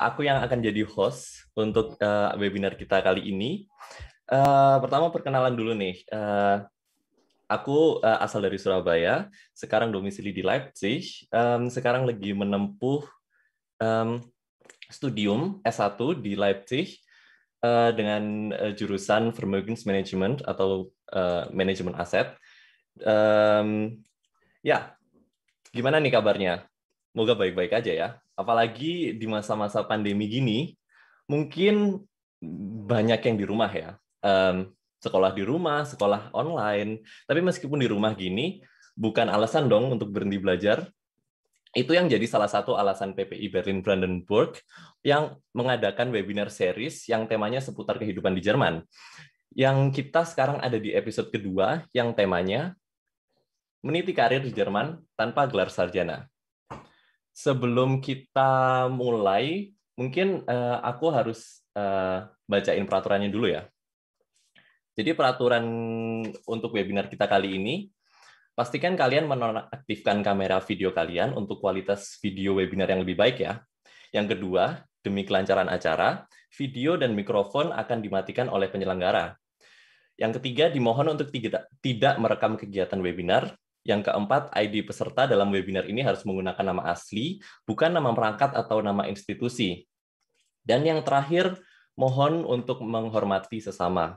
Aku yang akan jadi host untuk webinar kita kali ini. Pertama perkenalan dulu nih. Aku asal dari Surabaya, sekarang domisili di Leipzig. Sekarang lagi menempuh studium S1 di Leipzig dengan jurusan Vermögensmanagement atau manajemen aset. Ya, gimana nih kabarnya? Semoga baik-baik aja ya. Apalagi di masa-masa pandemi gini, mungkin banyak yang di rumah ya. Sekolah di rumah, sekolah online. Tapi meskipun di rumah gini, bukan alasan dong untuk berhenti belajar. Itu yang jadi salah satu alasan PPI Berlin Brandenburg yang mengadakan webinar series yang temanya seputar kehidupan di Jerman. Yang kita sekarang ada di episode kedua yang temanya Meniti Karir di Jerman Tanpa Gelar Sarjana. Sebelum kita mulai, mungkin aku harus bacain peraturannya dulu ya. Jadi peraturan untuk webinar kita kali ini, pastikan kalian menonaktifkan kamera video kalian untuk kualitas video webinar yang lebih baik ya. Yang kedua, demi kelancaran acara, video dan mikrofon akan dimatikan oleh penyelenggara. Yang ketiga, dimohon untuk tidak merekam kegiatan webinar. Yang keempat, ID peserta dalam webinar ini harus menggunakan nama asli, bukan nama perangkat atau nama institusi. Dan yang terakhir, mohon untuk menghormati sesama.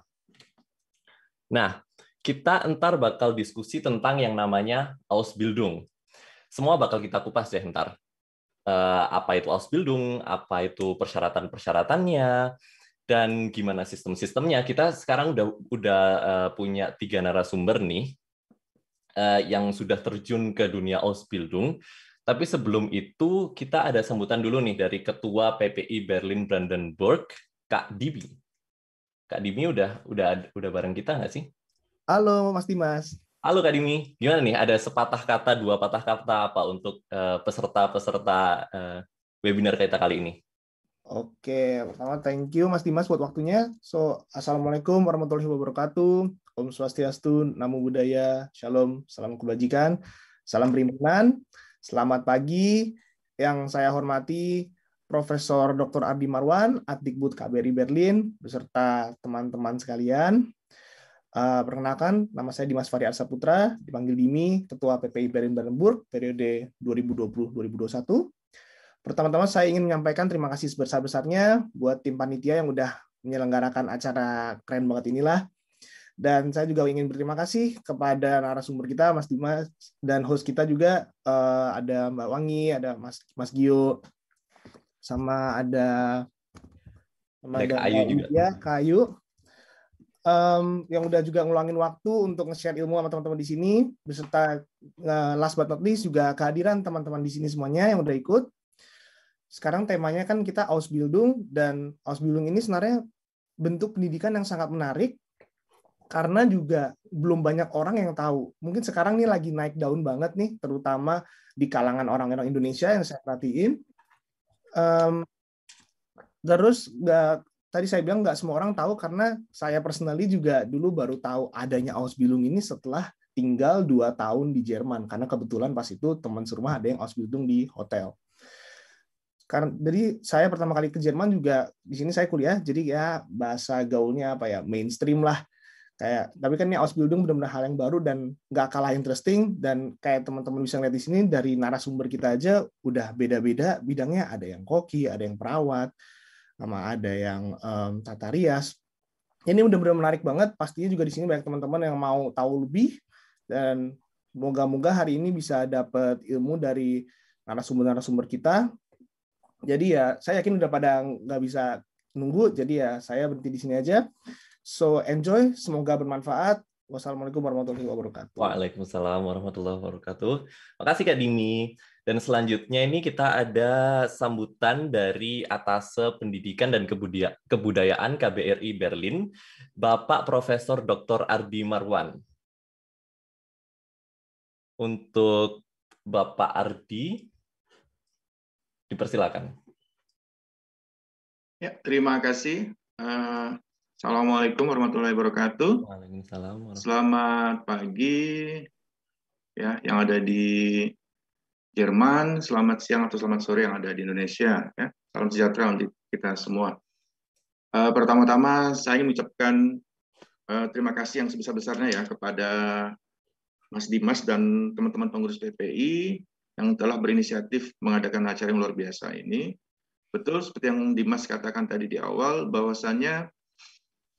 Nah, kita entar bakal diskusi tentang yang namanya Ausbildung. Semua bakal kita kupas deh entar. Apa itu Ausbildung, apa itu persyaratan-persyaratannya, dan gimana sistem-sistemnya. Kita sekarang udah punya 3 narasumber nih yang sudah terjun ke dunia Ausbildung. Tapi sebelum itu kita ada sambutan dulu nih dari Ketua PPI Berlin Brandenburg, Kak Dimi. Kak Dimi udah bareng kita nggak sih? Halo Mas Dimas. Halo Kak Dimi, gimana nih? Ada sepatah kata, 2 patah kata apa untuk peserta-peserta webinar kita kali ini? Oke, pertama thank you Mas Dimas buat waktunya. Assalamualaikum warahmatullahi wabarakatuh. Om Swastiastu, Namo Buddhaya, Shalom, salam kebajikan, salam perimanan. Selamat pagi, yang saya hormati Profesor Dr. Ardi Marwan, Adikbud KBRI Berlin, beserta teman-teman sekalian. Perkenalkan, nama saya Dimas Fahri Arsaputra, dipanggil Dimi, Ketua PPI Berlin Brandenburg, periode 2020-2021. Pertama-tama saya ingin menyampaikan terima kasih sebesar-besarnya buat tim panitia yang udah menyelenggarakan acara keren banget inilah. Dan saya juga ingin berterima kasih kepada narasumber kita, Mas Dimas, dan host kita juga, ada Mbak Wangi, ada Mas Gio, sama ada Kak Ayu juga. Ya, Kak Ayu. Yang udah juga ngeluangin waktu untuk nge-share ilmu sama teman-teman di sini, beserta last but not least juga kehadiran teman-teman di sini semuanya yang udah ikut. Sekarang temanya kan kita Ausbildung, dan Ausbildung ini sebenarnya bentuk pendidikan yang sangat menarik karena juga belum banyak orang yang tahu. Mungkin sekarang nih lagi naik daun banget nih, terutama di kalangan orang-orang Indonesia yang saya perhatiin. Terus tadi saya bilang nggak semua orang tahu, karena saya personally juga dulu baru tahu adanya Ausbildung ini setelah tinggal 2 tahun di Jerman, karena kebetulan pas itu teman serumah ada yang Ausbildung di hotel. Jadi saya pertama kali ke Jerman juga di sini saya kuliah, jadi ya bahasa gaulnya apa ya, mainstream lah. Tapi kan ini Ausbildung benar-benar hal yang baru dan nggak kalah interesting, dan kayak teman-teman bisa lihat di sini dari narasumber kita aja udah beda-beda bidangnya, ada yang koki, ada yang perawat, sama ada yang tata rias. Ini udah benar menarik banget. Pastinya juga di sini banyak teman-teman yang mau tahu lebih, dan moga-moga hari ini bisa dapat ilmu dari narasumber-narasumber kita. Jadi ya saya yakin udah pada nggak bisa nunggu, jadi ya saya berhenti di sini aja. So enjoy, semoga bermanfaat. Wassalamualaikum warahmatullahi wabarakatuh. Waalaikumsalam warahmatullahi wabarakatuh. Makasih Kak Dimi. Dan selanjutnya ini kita ada sambutan dari Atase Pendidikan dan Kebudayaan KBRI Berlin, Bapak Profesor Dr. Ardi Marwan. Untuk Bapak Ardi, dipersilakan. Ya, terima kasih. Assalamualaikum warahmatullahi wabarakatuh. Waalaikumsalam. Selamat pagi ya yang ada di Jerman, selamat siang atau selamat sore yang ada di Indonesia ya. Salam sejahtera untuk kita semua. Pertama-tama saya ingin mengucapkan terima kasih yang sebesar-besarnya ya kepada Mas Dimas dan teman-teman pengurus PPI yang telah berinisiatif mengadakan acara yang luar biasa ini. Betul seperti yang Dimas katakan tadi di awal, bahwasannya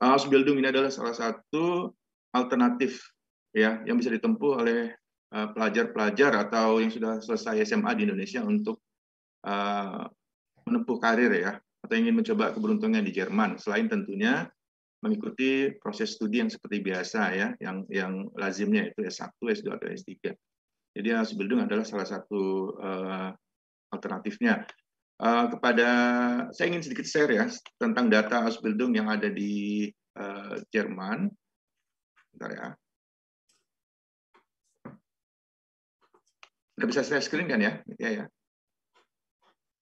Ausbildung ini adalah salah satu alternatif ya yang bisa ditempuh oleh pelajar-pelajar atau yang sudah selesai SMA di Indonesia untuk menempuh karir ya, atau ingin mencoba keberuntungan di Jerman, selain tentunya mengikuti proses studi yang seperti biasa ya, yang lazimnya itu S1, S2 atau S3. Jadi Ausbildung adalah salah satu alternatifnya. Saya ingin sedikit share ya tentang data Ausbildung yang ada di Jerman. Bentar ya. Sudah bisa share screen kan ya? Ya.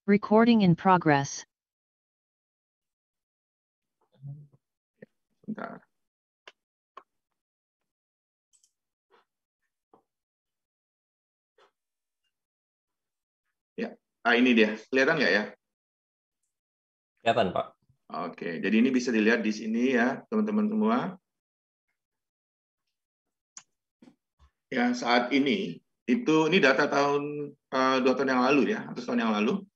Recording in progress. Bentar. Ya, ini dia. Kelihatan nggak ya? Kelihatan, Pak. Oke, jadi ini bisa dilihat di sini ya, teman-teman semua. Ya, saat ini ini data tahun 2 tahun yang lalu ya, atau tahun yang lalu.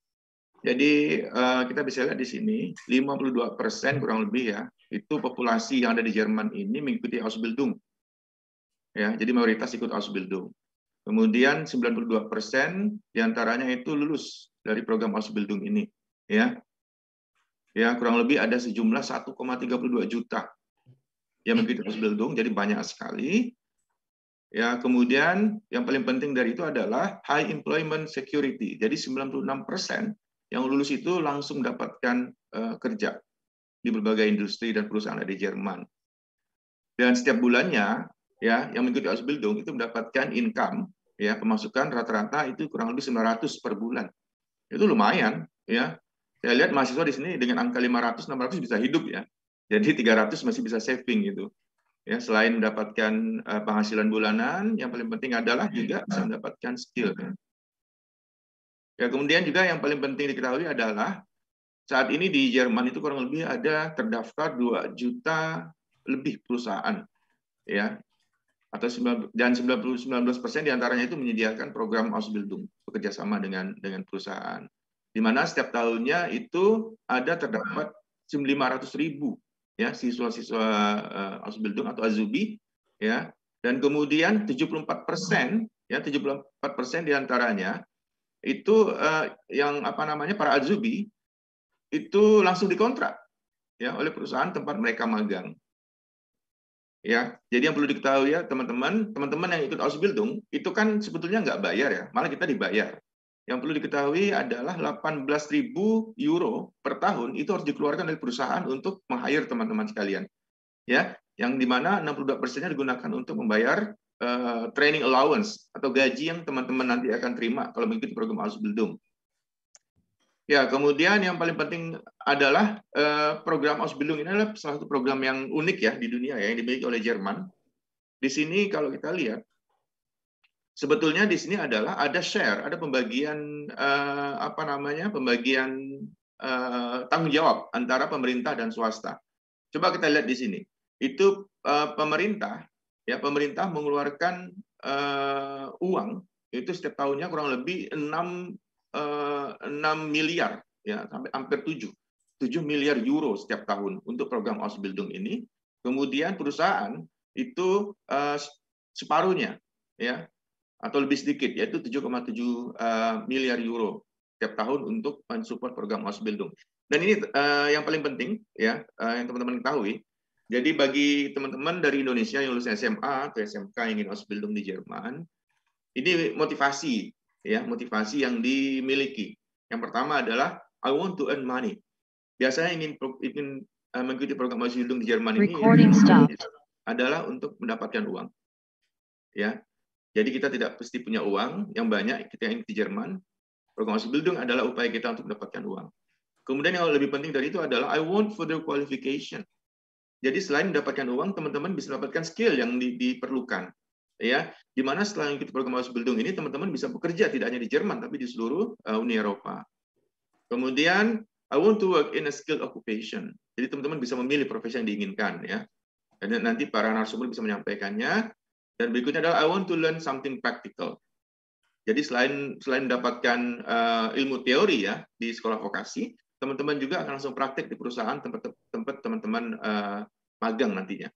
Jadi kita bisa lihat di sini 52% kurang lebih ya, itu populasi yang ada di Jerman ini mengikuti Ausbildung. Ya, jadi mayoritas ikut Ausbildung. Kemudian 92% diantaranya itu lulus dari program Ausbildung ini. Ya, kurang lebih ada sejumlah 1,32 juta yang mengikuti Ausbildung, jadi banyak sekali. Ya, kemudian yang paling penting dari itu adalah high employment security. Jadi 96% yang lulus itu langsung mendapatkan kerja di berbagai industri dan perusahaan di Jerman. Dan setiap bulannya ya yang mengikuti Ausbildung itu mendapatkan income ya, pemasukan rata-rata itu kurang lebih 900 per bulan. Itu lumayan ya. Saya lihat mahasiswa di sini dengan angka 500 600 bisa hidup ya. Jadi 300 masih bisa saving gitu. Ya, selain mendapatkan penghasilan bulanan, yang paling penting adalah juga bisa mendapatkan skill. Ya, kemudian juga yang paling penting diketahui adalah saat ini di Jerman itu kurang lebih ada terdaftar 2 juta lebih perusahaan, ya, atau 19% diantaranya itu menyediakan program Ausbildung bekerja sama dengan perusahaan, di mana setiap tahunnya itu ada terdapat 500.000 ya siswa-siswa Ausbildung atau Azubi, ya, dan kemudian 74% ya 74% diantaranya itu yang para Azubi itu langsung dikontrak ya oleh perusahaan tempat mereka magang. Ya, jadi yang perlu diketahui ya teman-teman yang ikut Ausbildung itu kan sebetulnya nggak bayar ya, malah kita dibayar. Yang perlu diketahui adalah 18.000 euro per tahun itu harus dikeluarkan dari perusahaan untuk meng-hire teman-teman sekalian. Ya, yang dimana 62%-nya digunakan untuk membayar training allowance atau gaji yang teman-teman nanti akan terima kalau mengikuti program Ausbildung. Ya, kemudian yang paling penting adalah program Ausbildung ini adalah salah satu program yang unik ya di dunia ya, yang dimiliki oleh Jerman. Di sini kalau kita lihat, sebetulnya di sini adalah ada share, ada pembagian pembagian tanggung jawab antara pemerintah dan swasta. Coba kita lihat di sini. Itu pemerintah mengeluarkan uang itu setiap tahunnya kurang lebih 6 miliar ya, sampai hampir 7 miliar euro setiap tahun untuk program Ausbildung ini. Kemudian perusahaan itu separuhnya ya, atau lebih sedikit, yaitu 7,7 miliar euro setiap tahun untuk mensupport program Ausbildung. Dan ini yang paling penting ya, yang teman-teman ketahui. Jadi bagi teman-teman dari Indonesia yang lulus SMA atau SMK yang ingin Ausbildung di Jerman, ini motivasi yang dimiliki. Yang pertama adalah I want to earn money. Biasanya ingin mengikuti program Ausbildung di Jerman ini adalah untuk mendapatkan uang. Ya. Jadi kita tidak pasti punya uang yang banyak kita ingin di Jerman. Program Ausbildung adalah upaya kita untuk mendapatkan uang. Kemudian yang lebih penting dari itu adalah I want further qualification. Jadi selain mendapatkan uang, teman-teman bisa mendapatkan skill yang diperlukan. Ya, di mana setelah mengikuti program Ausbildung ini teman-teman bisa bekerja tidak hanya di Jerman tapi di seluruh Uni Eropa. Kemudian I want to work in a skilled occupation. Jadi teman-teman bisa memilih profesi yang diinginkan ya. Dan nanti para narasumber bisa menyampaikannya. Dan berikutnya adalah I want to learn something practical. Jadi selain mendapatkan ilmu teori ya di sekolah vokasi, teman-teman juga akan langsung praktek di perusahaan tempat teman-teman magang nantinya.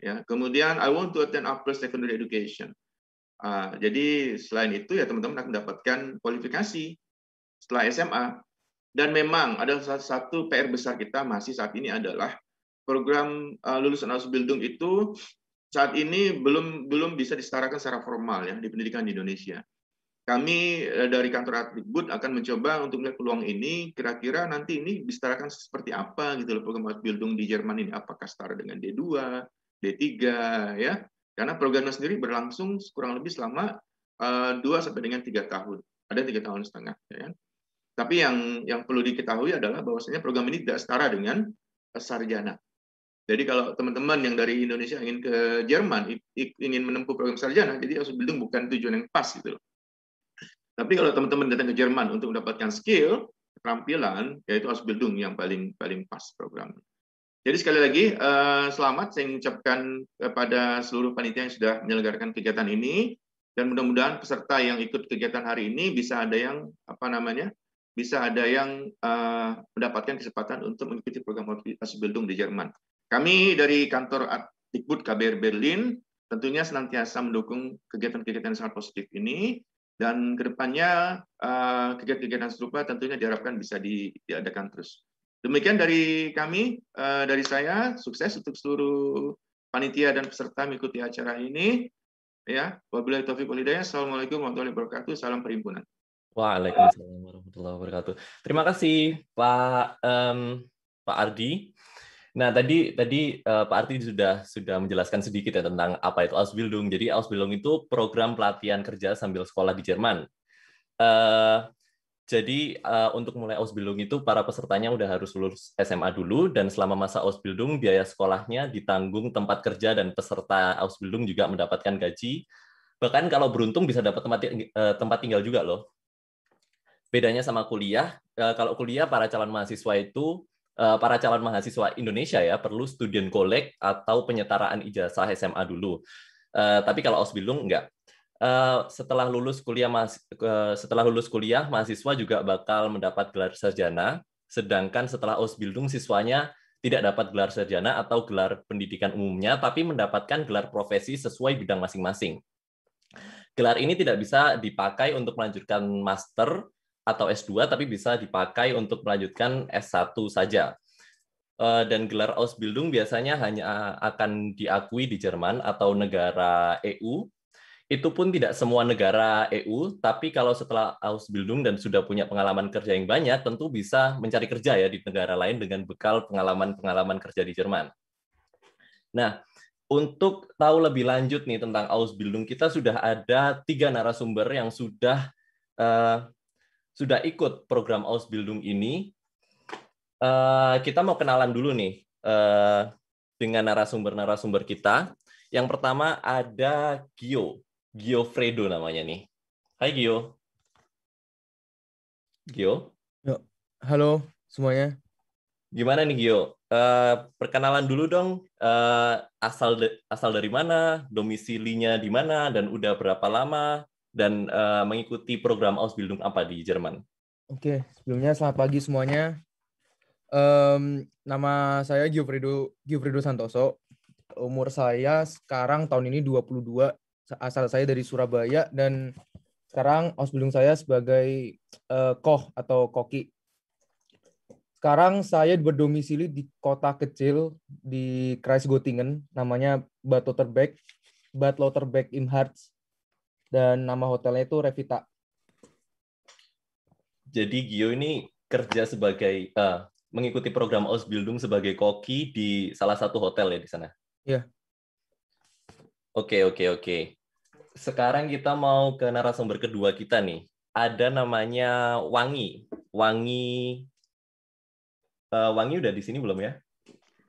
Ya, kemudian I want to attend upper secondary education. Jadi selain itu ya teman-teman akan mendapatkan kualifikasi setelah SMA. Dan memang ada satu PR besar kita masih saat ini adalah program lulusan Ausbildung itu saat ini belum bisa disetarakan secara formal ya di pendidikan di Indonesia. Kami dari kantor Admikbud akan mencoba untuk melihat peluang ini, kira-kira nanti ini disetarakan seperti apa gitu loh program Ausbildung di Jerman ini, apakah setara dengan D2, D3 ya. Karena programnya sendiri berlangsung kurang lebih selama 2 sampai dengan 3 tahun. Ada 3 tahun setengah ya. Tapi yang perlu diketahui adalah bahwasanya program ini tidak setara dengan sarjana. Jadi kalau teman-teman yang dari Indonesia ingin ke Jerman, ingin menempuh program sarjana, jadi Ausbildung bukan tujuan yang pas gitu loh. Tapi kalau teman-teman datang ke Jerman untuk mendapatkan skill, keterampilan, yaitu Ausbildung yang paling pas program. Jadi sekali lagi, selamat saya mengucapkan kepada seluruh panitia yang sudah menyelenggarakan kegiatan ini, dan mudah-mudahan peserta yang ikut kegiatan hari ini bisa ada yang mendapatkan kesempatan untuk mengikuti program Ausbildung di Jerman. Kami dari kantor Admikbud KBR Berlin tentunya senantiasa mendukung kegiatan-kegiatan yang sangat positif ini, dan kedepannya kegiatan-kegiatan serupa tentunya diharapkan bisa diadakan terus. Demikian dari kami, dari saya, sukses untuk seluruh panitia dan peserta mengikuti acara ini. Ya, wabillahi taufiq wal hidayah. Assalamualaikum warahmatullahi wabarakatuh. Salam perhimpunan. Waalaikumsalam warahmatullahi wabarakatuh. Terima kasih Pak Ardi. Nah, tadi Pak Ardi sudah menjelaskan sedikit ya tentang apa itu Ausbildung. Jadi Ausbildung itu program pelatihan kerja sambil sekolah di Jerman. Jadi untuk mulai Ausbildung itu para pesertanya udah harus lulus SMA dulu, dan selama masa Ausbildung biaya sekolahnya ditanggung tempat kerja, dan peserta Ausbildung juga mendapatkan gaji. Bahkan kalau beruntung bisa dapat tempat tinggal juga loh. Bedanya sama kuliah, kalau kuliah para calon mahasiswa Indonesia ya perlu student collect atau penyetaraan ijazah SMA dulu. Tapi kalau Ausbildung enggak. Setelah lulus kuliah mahasiswa juga bakal mendapat gelar sarjana, sedangkan setelah Ausbildung siswanya tidak dapat gelar sarjana atau gelar pendidikan umumnya, tapi mendapatkan gelar profesi sesuai bidang masing-masing. Gelar ini tidak bisa dipakai untuk melanjutkan master atau S2, tapi bisa dipakai untuk melanjutkan S1 saja. Dan gelar Ausbildung biasanya hanya akan diakui di Jerman atau negara EU. Itu pun tidak semua negara EU, tapi kalau setelah Ausbildung dan sudah punya pengalaman kerja yang banyak, tentu bisa mencari kerja ya di negara lain dengan bekal pengalaman kerja di Jerman. Nah, untuk tahu lebih lanjut nih tentang Ausbildung, kita sudah ada 3 narasumber yang sudah ikut program Ausbildung ini. Kita mau kenalan dulu nih dengan narasumber kita. Yang pertama ada Giofredo namanya nih. Hai Gio. Gio. Halo semuanya. Gimana nih Gio? Perkenalan dulu dong. Asal dari mana, domisilinya di mana, dan udah berapa lama, dan mengikuti program Ausbildung apa di Jerman? Oke, sebelumnya selamat pagi semuanya. Nama saya Giofredo Santoso. Umur saya sekarang tahun ini 22. Asal saya dari Surabaya, dan sekarang Ausbildung saya sebagai koch atau koki. Sekarang saya berdomisili di kota kecil di Kreis Göttingen, namanya Bad Lauterberg im Harz, dan nama hotelnya itu Revita. Jadi Gio ini kerja sebagai mengikuti program Ausbildung sebagai koki di salah satu hotel ya di sana. Iya. Oke. Sekarang kita mau ke narasumber kedua kita nih. Ada namanya Wangi. Wangi udah di sini belum ya?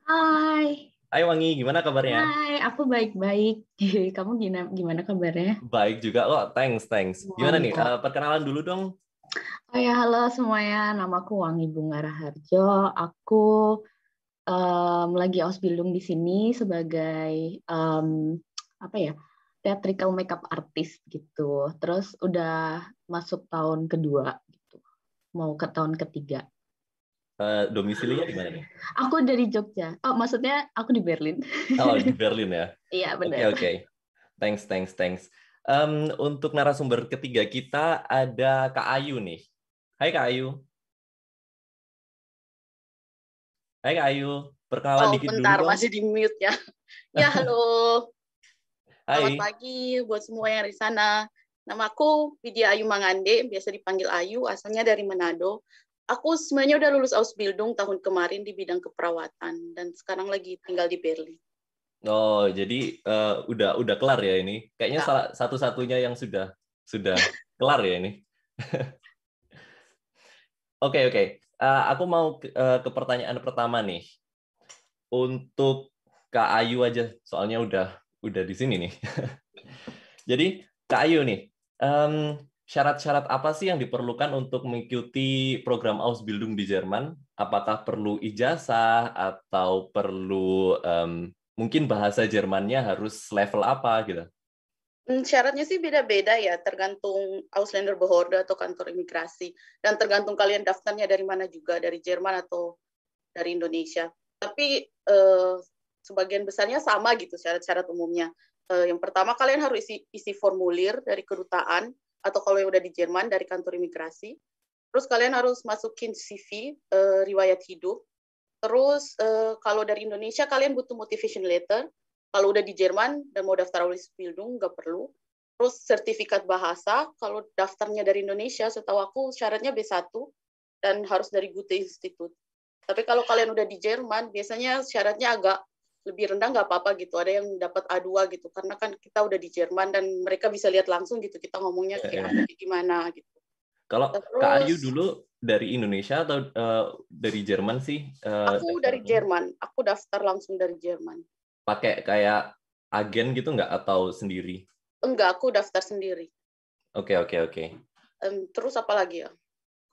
Hai. Hai Wangi, gimana kabarnya? Hai, aku baik-baik. Kamu gimana kabarnya? Baik juga. Oh, thanks. Gimana nih? Perkenalan dulu dong. Oh ya, halo semuanya. Namaku Wangi Bunga Raharjo. Aku lagi Ausbildung di sini sebagai apa ya, theatrical makeup artist gitu. Terus udah masuk tahun kedua gitu. Mau ke tahun ketiga. Domisilinya di mana nih? Aku dari Jogja. Oh, maksudnya aku di Berlin. Oh, di Berlin ya. Iya, Oke, benar. oke. Thanks. Untuk narasumber ketiga kita ada Kak Ayu nih. Hai Kak Ayu. Hai Kak Ayu. Perkenalan Oh, dikit dulu bentar, dong. masih di mute ya. Ya, halo. Selamat Hai. pagi buat semua yang di sana. Namaku Widya Ayu Mangande, biasa dipanggil Ayu, asalnya dari Manado. Aku sebenarnya udah lulus Ausbildung tahun kemarin di bidang keperawatan, dan sekarang lagi tinggal di Berlin. Oh, jadi udah kelar ya ini. Kayaknya Ya. salah satu-satunya yang sudah kelar ya ini. Oke. Aku mau ke pertanyaan pertama nih. Untuk Kak Ayu aja, soalnya udah di sini nih. Jadi Kak Ayu nih, syarat-syarat apa sih yang diperlukan untuk mengikuti program Ausbildung di Jerman? Apakah perlu ijazah atau perlu mungkin bahasa Jermannya harus level apa gitu? Syaratnya sih beda-beda ya, tergantung Ausländerbehörde atau kantor imigrasi, dan tergantung kalian daftarnya dari mana juga, dari Jerman atau dari Indonesia. Tapi sebagian besarnya sama gitu syarat-syarat umumnya. Yang pertama kalian harus isi formulir dari kedutaan, atau kalau yang udah di Jerman dari kantor imigrasi. Terus kalian harus masukin CV, riwayat hidup. Terus kalau dari Indonesia kalian butuh motivation letter. Kalau udah di Jerman dan mau daftar Ausbildung nggak perlu. Terus sertifikat bahasa, kalau daftarnya dari Indonesia, setahu aku syaratnya B1 dan harus dari Goethe Institut. Tapi kalau kalian udah di Jerman, biasanya syaratnya agak lebih rendah, nggak apa-apa gitu. Ada yang dapat A2 gitu, karena kan kita udah di Jerman dan mereka bisa lihat langsung gitu, kita ngomongnya kayak gimana gitu. Kalau Terus, Kak Ayu dulu dari Indonesia atau dari Jerman sih? Aku dari Jerman, aku daftar langsung dari Jerman. Pakai kayak agen gitu nggak atau sendiri? Enggak, aku daftar sendiri. Oke. Terus apa lagi ya?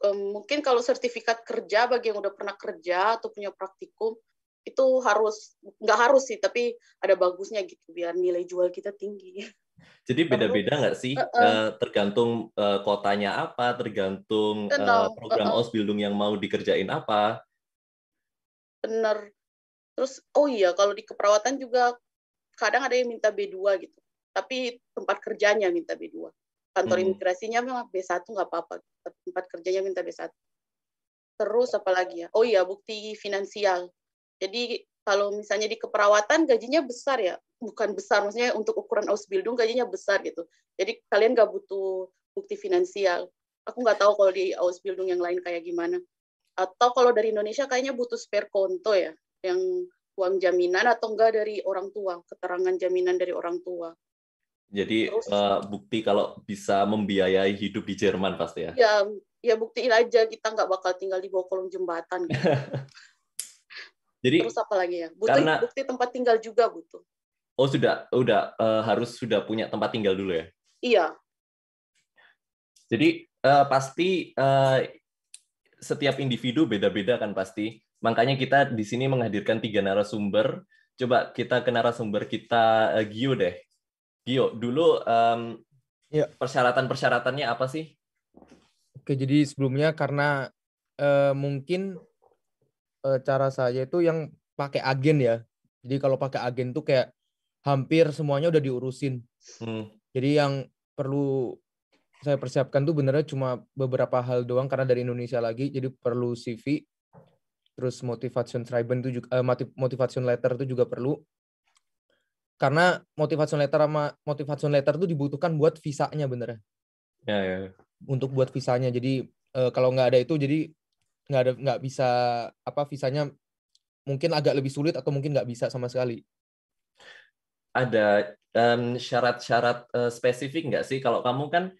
Mungkin kalau sertifikat kerja bagi yang udah pernah kerja atau punya praktikum, itu nggak harus sih, tapi ada bagusnya gitu biar nilai jual kita tinggi. Jadi beda-beda nggak sih? Tergantung kotanya apa, tergantung program Ausbildung yang mau dikerjain apa? Bener. Terus, oh iya, kalau di keperawatan juga kadang ada yang minta B2 gitu. Tapi tempat kerjanya minta B2. Kantor imigrasinya memang B1 nggak apa-apa. Tapi tempat kerjanya minta B1. Terus apa lagi ya? Oh iya, bukti finansial. Jadi kalau misalnya di keperawatan gajinya besar ya. Bukan besar, maksudnya untuk ukuran Ausbildung gajinya besar gitu. Jadi kalian nggak butuh bukti finansial. Aku nggak tahu kalau di Ausbildung yang lain kayak gimana. Atau kalau dari Indonesia kayaknya butuh spare konto ya. Yang uang jaminan atau enggak dari orang tua, keterangan jaminan dari orang tua. Jadi bukti kalau bisa membiayai hidup di Jerman pasti ya? Ya buktiin aja kita nggak bakal tinggal di bawah kolong jembatan. Gitu. Jadi, terus apa lagi ya? Bukti tempat tinggal juga butuh. Oh harus sudah punya tempat tinggal dulu ya? Iya. Jadi pasti setiap individu beda-beda kan pasti. Makanya kita di sini menghadirkan 3 narasumber. Coba kita ke narasumber kita, Gio deh. Gio, dulu persyaratan-persyaratannya apa sih? Oke, jadi sebelumnya karena mungkin cara saya itu yang pakai agen ya. Jadi kalau pakai agen tuh kayak hampir semuanya udah diurusin. Jadi yang perlu saya persiapkan tuh benernya cuma beberapa hal doang karena dari Indonesia lagi. Jadi perlu CV. Terus motivation schreiben itu juga motivation letter itu juga perlu. Karena motivation letter itu dibutuhkan buat visanya benernya. Ya. Untuk buat visanya. Jadi kalau nggak ada itu jadi nggak bisa visanya mungkin agak lebih sulit atau mungkin nggak bisa sama sekali. Ada syarat-syarat spesifik nggak sih? Kalau kamu kan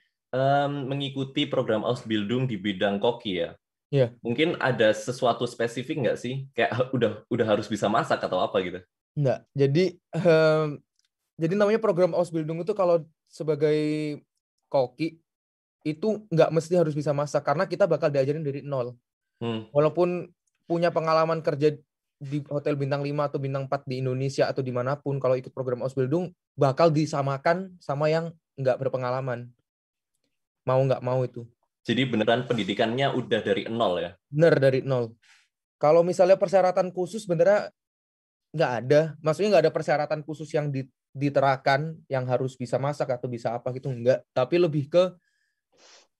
mengikuti program Ausbildung di bidang koki ya? Iya. Mungkin ada sesuatu spesifik nggak sih? Kayak udah harus bisa masak atau apa gitu? Enggak. Jadi namanya program Ausbildung itu kalau sebagai koki itu nggak mesti harus bisa masak karena kita bakal diajarin dari nol. Walaupun punya pengalaman kerja di hotel bintang 5 atau bintang 4 di Indonesia atau dimanapun, kalau ikut program Ausbildung bakal disamakan sama yang nggak berpengalaman. Mau nggak mau itu. Jadi beneran pendidikannya udah dari nol ya? Bener, dari nol. Kalau misalnya persyaratan khusus beneran nggak ada. Maksudnya nggak ada persyaratan khusus yang diterapkan yang harus bisa masak atau bisa apa gitu, enggak. Tapi lebih ke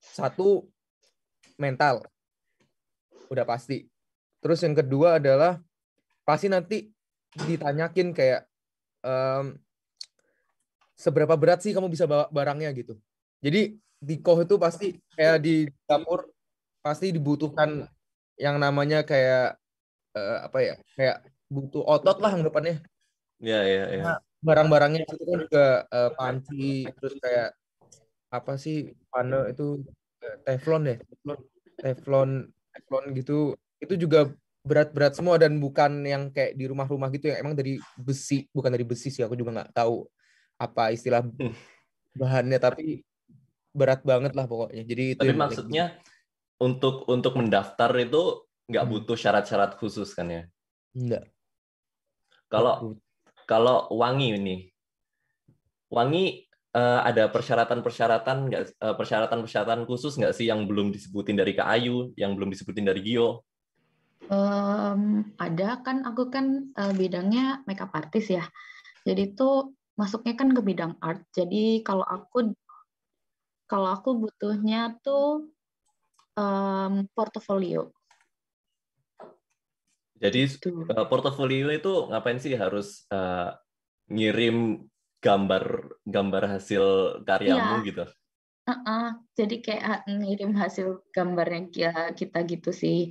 satu, mental. Udah pasti. Terus yang kedua adalah pasti nanti ditanyakin kayak seberapa berat sih kamu bisa bawa barangnya gitu. Jadi di koh itu pasti kayak di dapur pasti dibutuhkan yang namanya kayak kayak butuh otot lah anggapannya. Ya. Nah, barang-barangnya itu kan juga panci, terus kayak apa sih itu teflon ya, teflon gitu. Itu juga berat-berat semua dan bukan yang kayak di rumah-rumah gitu yang emang dari besi, bukan dari besi sih, aku juga nggak tahu apa istilah bahannya, tapi berat banget lah pokoknya. Jadi itu Tapi yang maksudnya untuk mendaftar itu nggak butuh syarat-syarat khusus kan ya? enggak. Kalau Wangi ini, Wangi ada persyaratan-persyaratan nggak, persyaratan khusus nggak sih yang belum disebutin dari Kak Ayu, yang belum disebutin dari Gio? Ada kan, aku kan bidangnya makeup artist ya. Jadi itu masuknya kan ke bidang art. Jadi kalau aku butuhnya tuh portofolio. Jadi Gitu. portofolio itu ngapain sih, harus ngirim gambar hasil karyamu gitu? Jadi kayak ngirim hasil gambarnya kita gitu sih.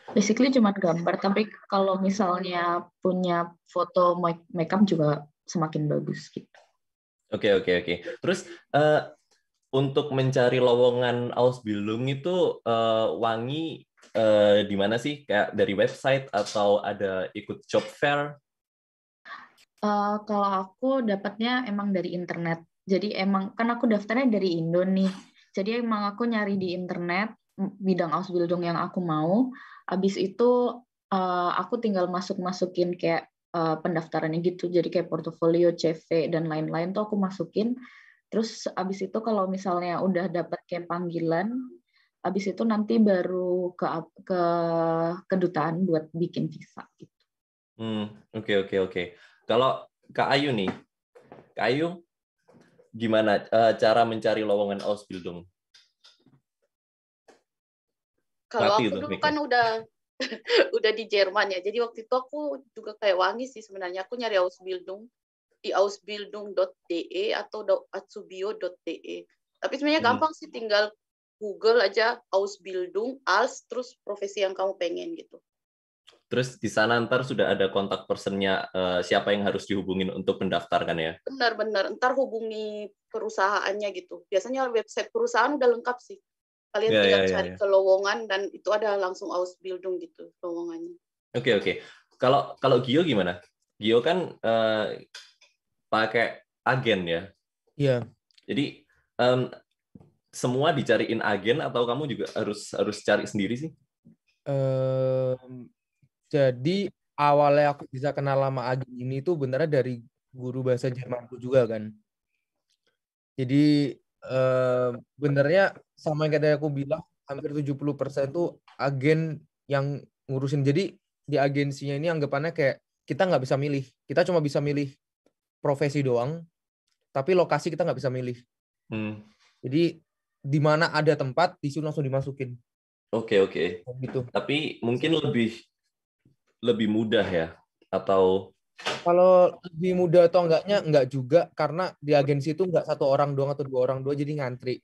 Basically cuma gambar, tapi kalau misalnya punya foto makeup juga semakin bagus gitu. Oke. Terus untuk mencari lowongan Ausbildung itu Wangi di mana sih? Kayak dari website atau ada ikut job fair? Kalau aku dapatnya emang dari internet. Jadi emang kan aku daftarnya dari Indo nih. Jadi emang aku nyari di internet bidang Ausbildung yang aku mau. Habis itu aku tinggal masukin kayak pendaftarannya gitu. Jadi kayak portofolio, CV dan lain-lain tuh aku masukin. Terus habis itu kalau misalnya udah dapat kayak panggilan, habis itu nanti baru ke kedutaan buat bikin visa gitu. Oke. Kalau Kak Ayu nih, Kak Ayu, gimana cara mencari lowongan Ausbildung? Kalau aku dulu kan udah di Jerman ya, jadi waktu itu aku juga kayak Wangi sih sebenarnya. Aku nyari Ausbildung di ausbildung.de atau atsubio.de. Tapi sebenarnya gampang sih, tinggal Google aja Ausbildung, terus profesi yang kamu pengen gitu. Terus di sana ntar sudah ada kontak personnya, siapa yang harus dihubungin untuk mendaftarkan ya? Benar. Ntar hubungi perusahaannya gitu. Biasanya website perusahaan udah lengkap sih. Kalian tinggal cari ke lowongan dan itu ada langsung Ausbildung gitu lowongannya. Oke. Kalau Gio gimana? Gio kan pakai agen ya? Iya. Jadi semua dicariin agen atau kamu juga harus cari sendiri sih? Jadi awalnya aku bisa kenal sama agen ini tuh benernya dari guru bahasa Jermanku juga kan. Jadi benernya sama yang kayak aku bilang, hampir 70% tuh agen yang ngurusin. Jadi di agensinya ini anggapannya kayak kita nggak bisa milih. Kita cuma bisa milih profesi doang, tapi lokasi kita nggak bisa milih. Jadi di mana ada tempat, di situ langsung dimasukin. Oke. Gitu. Tapi mungkin lebih mudah ya? Atau kalau lebih mudah atau enggak juga, karena di agensi itu enggak satu orang doang atau dua orang doang, jadi ngantri.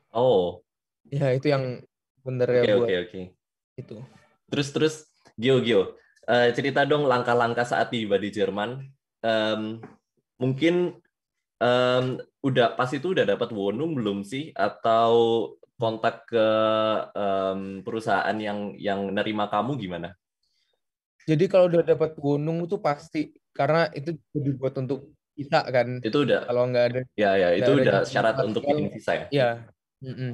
Oh. Ya itu yang bener ya buat. Oke. Itu. Terus Gio, cerita dong langkah-langkah saat tiba di Jerman. Mungkin pas itu udah dapat Wohnung belum sih? Atau kontak ke perusahaan yang nerima kamu gimana? Jadi kalau udah dapat Wohnung itu pasti, karena itu dibuat untuk visa kan. Itu udah. Kalau nggak ada. Ya itu udah syarat untuk bikin visa ya. Iya.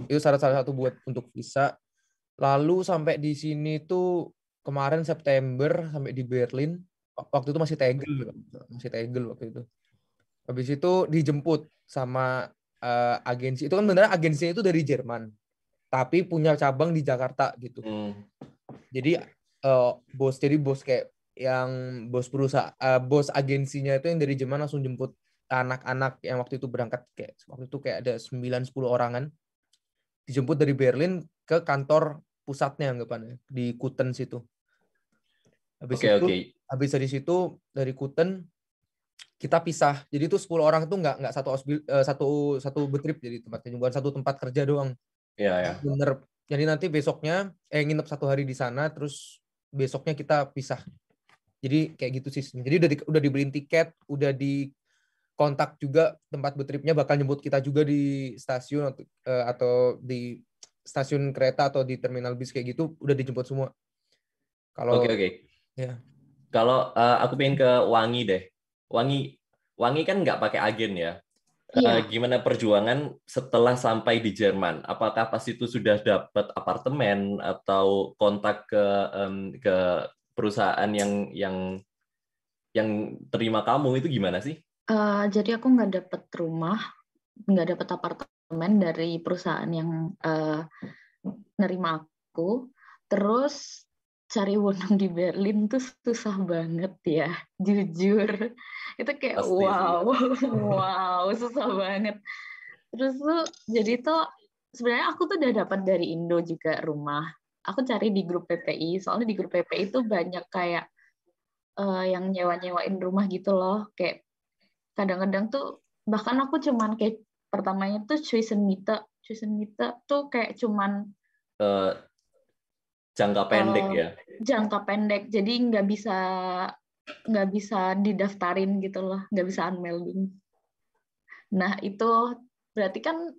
Itu salah satu buat untuk visa. Lalu sampai di sini tuh kemarin September sampai di Berlin. Waktu itu masih tegel waktu itu. Habis itu dijemput sama agensi. Itu kan beneran agensinya itu dari Jerman, tapi punya cabang di Jakarta gitu. Jadi bos kayak yang bos perusahaan, bos agensinya itu yang dari Jerman langsung jemput anak-anak yang waktu itu berangkat, waktu itu kayak ada 9-10 orangan, dijemput dari Berlin ke kantor pusatnya anggapannya di Kuten situ. Habis dari situ dari Kuten kita pisah. Jadi itu 10 orang itu nggak satu betrip, jadi tempatnya bukan satu tempat kerja doang. Iya. Bener. Jadi nanti besoknya nginep 1 hari di sana, terus besoknya kita pisah. Jadi kayak gitu sih. Jadi udah dibeliin tiket, udah di kontak juga tempat betripnya bakal jemput kita juga di stasiun atau di stasiun kereta atau di terminal bis kayak gitu, udah dijemput semua. Kalau ya. Kalau aku pengen ke Wangi deh. Wangi kan nggak pakai agen ya. Gimana perjuangan setelah sampai di Jerman? Apakah pas itu sudah dapat apartemen atau kontak ke perusahaan yang terima kamu, itu gimana sih? Jadi aku nggak dapat rumah, nggak dapat apartemen dari perusahaan yang nerima aku. Terus cari wonang di Berlin tuh susah banget ya, jujur. Itu kayak Pasti wow, susah banget. Terus tuh jadi tuh sebenarnya aku tuh udah dapat dari Indo juga rumah. Aku cari di grup PPI, soalnya di grup PPI itu banyak kayak yang nyewa-nyewain rumah gitu loh. Kayak kadang-kadang tuh bahkan aku cuman kayak pertamanya tuh Chuisenmiete tuh kayak cuman jangka pendek ya. Jangka pendek, jadi nggak bisa didaftarin gitu loh, nggak bisa unmelding. Nah itu berarti kan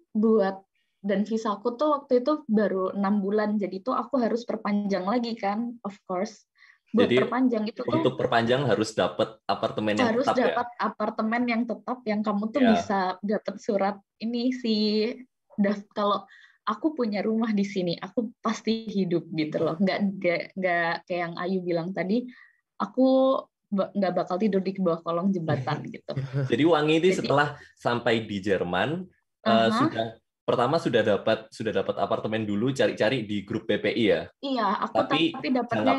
dan visaku tuh waktu itu baru 6 bulan, jadi tuh aku harus perpanjang lagi kan, of course. Jadi perpanjang itu untuk perpanjang harus dapat apartemen yang harus tetap ya? dapat apartemen yang tetap, yang kamu tuh bisa dapat surat ini sih. Kalau aku punya rumah di sini, aku pasti hidup gitu loh. Nggak kayak yang Ayu bilang tadi, aku nggak bakal tidur di bawah kolong jembatan gitu. Jadi Wangi ini setelah sampai di Jerman sudah dapat apartemen dulu, cari-cari di grup PPI ya? Iya, aku tapi dapatnya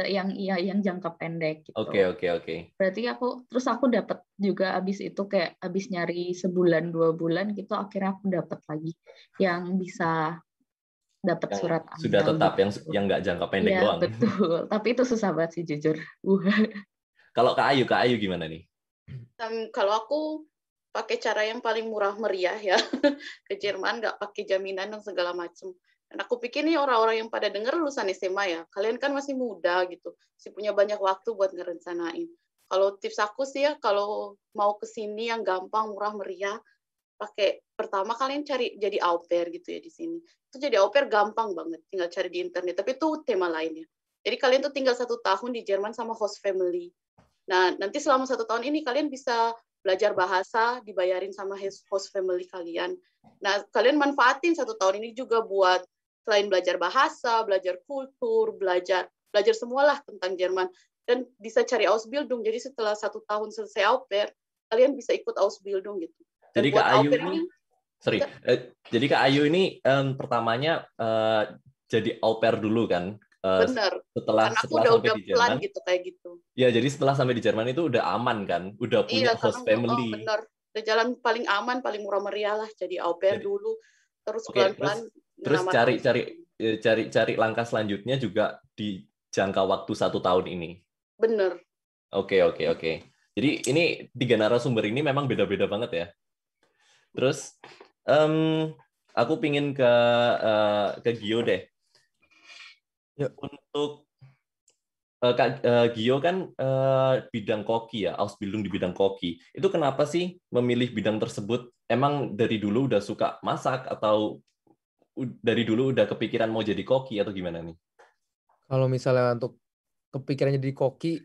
yang jangka pendek gitu. Oke. Berarti terus aku dapat juga abis itu kayak abis nyari sebulan 2 bulan gitu, akhirnya aku dapat lagi yang bisa dapat surat sudah tetap gitu. yang nggak jangka pendek doang. Iya betul, tapi itu susah banget sih jujur. Kalau Kak Ayu gimana nih? Kalau aku pakai cara yang paling murah meriah ya ke Jerman, nggak pakai jaminan dan segala macam. Dan aku pikir nih orang-orang yang pada dengar lulusan SMA ya, kalian kan masih muda gitu, masih punya banyak waktu buat ngerencanain. Kalau tips aku sih ya, kalau mau ke sini yang gampang, murah meriah, pertama kalian cari jadi au pair gitu ya di sini. Itu jadi au pair gampang banget, tinggal cari di internet. Tapi itu tema lainnya. Jadi kalian tuh tinggal 1 tahun di Jerman sama host family. Nah, nanti selama 1 tahun ini kalian bisa belajar bahasa, dibayarin sama host family kalian. Nah, kalian manfaatin 1 tahun ini juga buat selain belajar bahasa, belajar kultur, belajar semualah tentang Jerman. Dan bisa cari Ausbildung. Jadi setelah 1 tahun selesai au pair, kalian bisa ikut Ausbildung gitu. Jadi Kak Ayu ini pertamanya jadi au pair dulu kan? Benar. Setelah udah sampai di Jerman gitu kayak gitu. Ya, jadi setelah sampai di Jerman itu udah aman kan? Udah punya host family. Benar. Udah jalan paling aman, paling murah meriah lah jadi au pair dulu. Terus pelan-pelan terus cari langkah selanjutnya juga di jangka waktu 1 tahun ini. Benar. Oke. Jadi ini 3 narasumber ini memang beda-beda banget ya. Terus aku pingin ke Gio deh. Untuk Kak Gio kan bidang koki ya, Ausbildung di bidang koki. Itu kenapa sih memilih bidang tersebut? Emang dari dulu udah suka masak atau dari dulu udah kepikiran mau jadi koki atau gimana nih? Kalau misalnya untuk kepikiran jadi koki,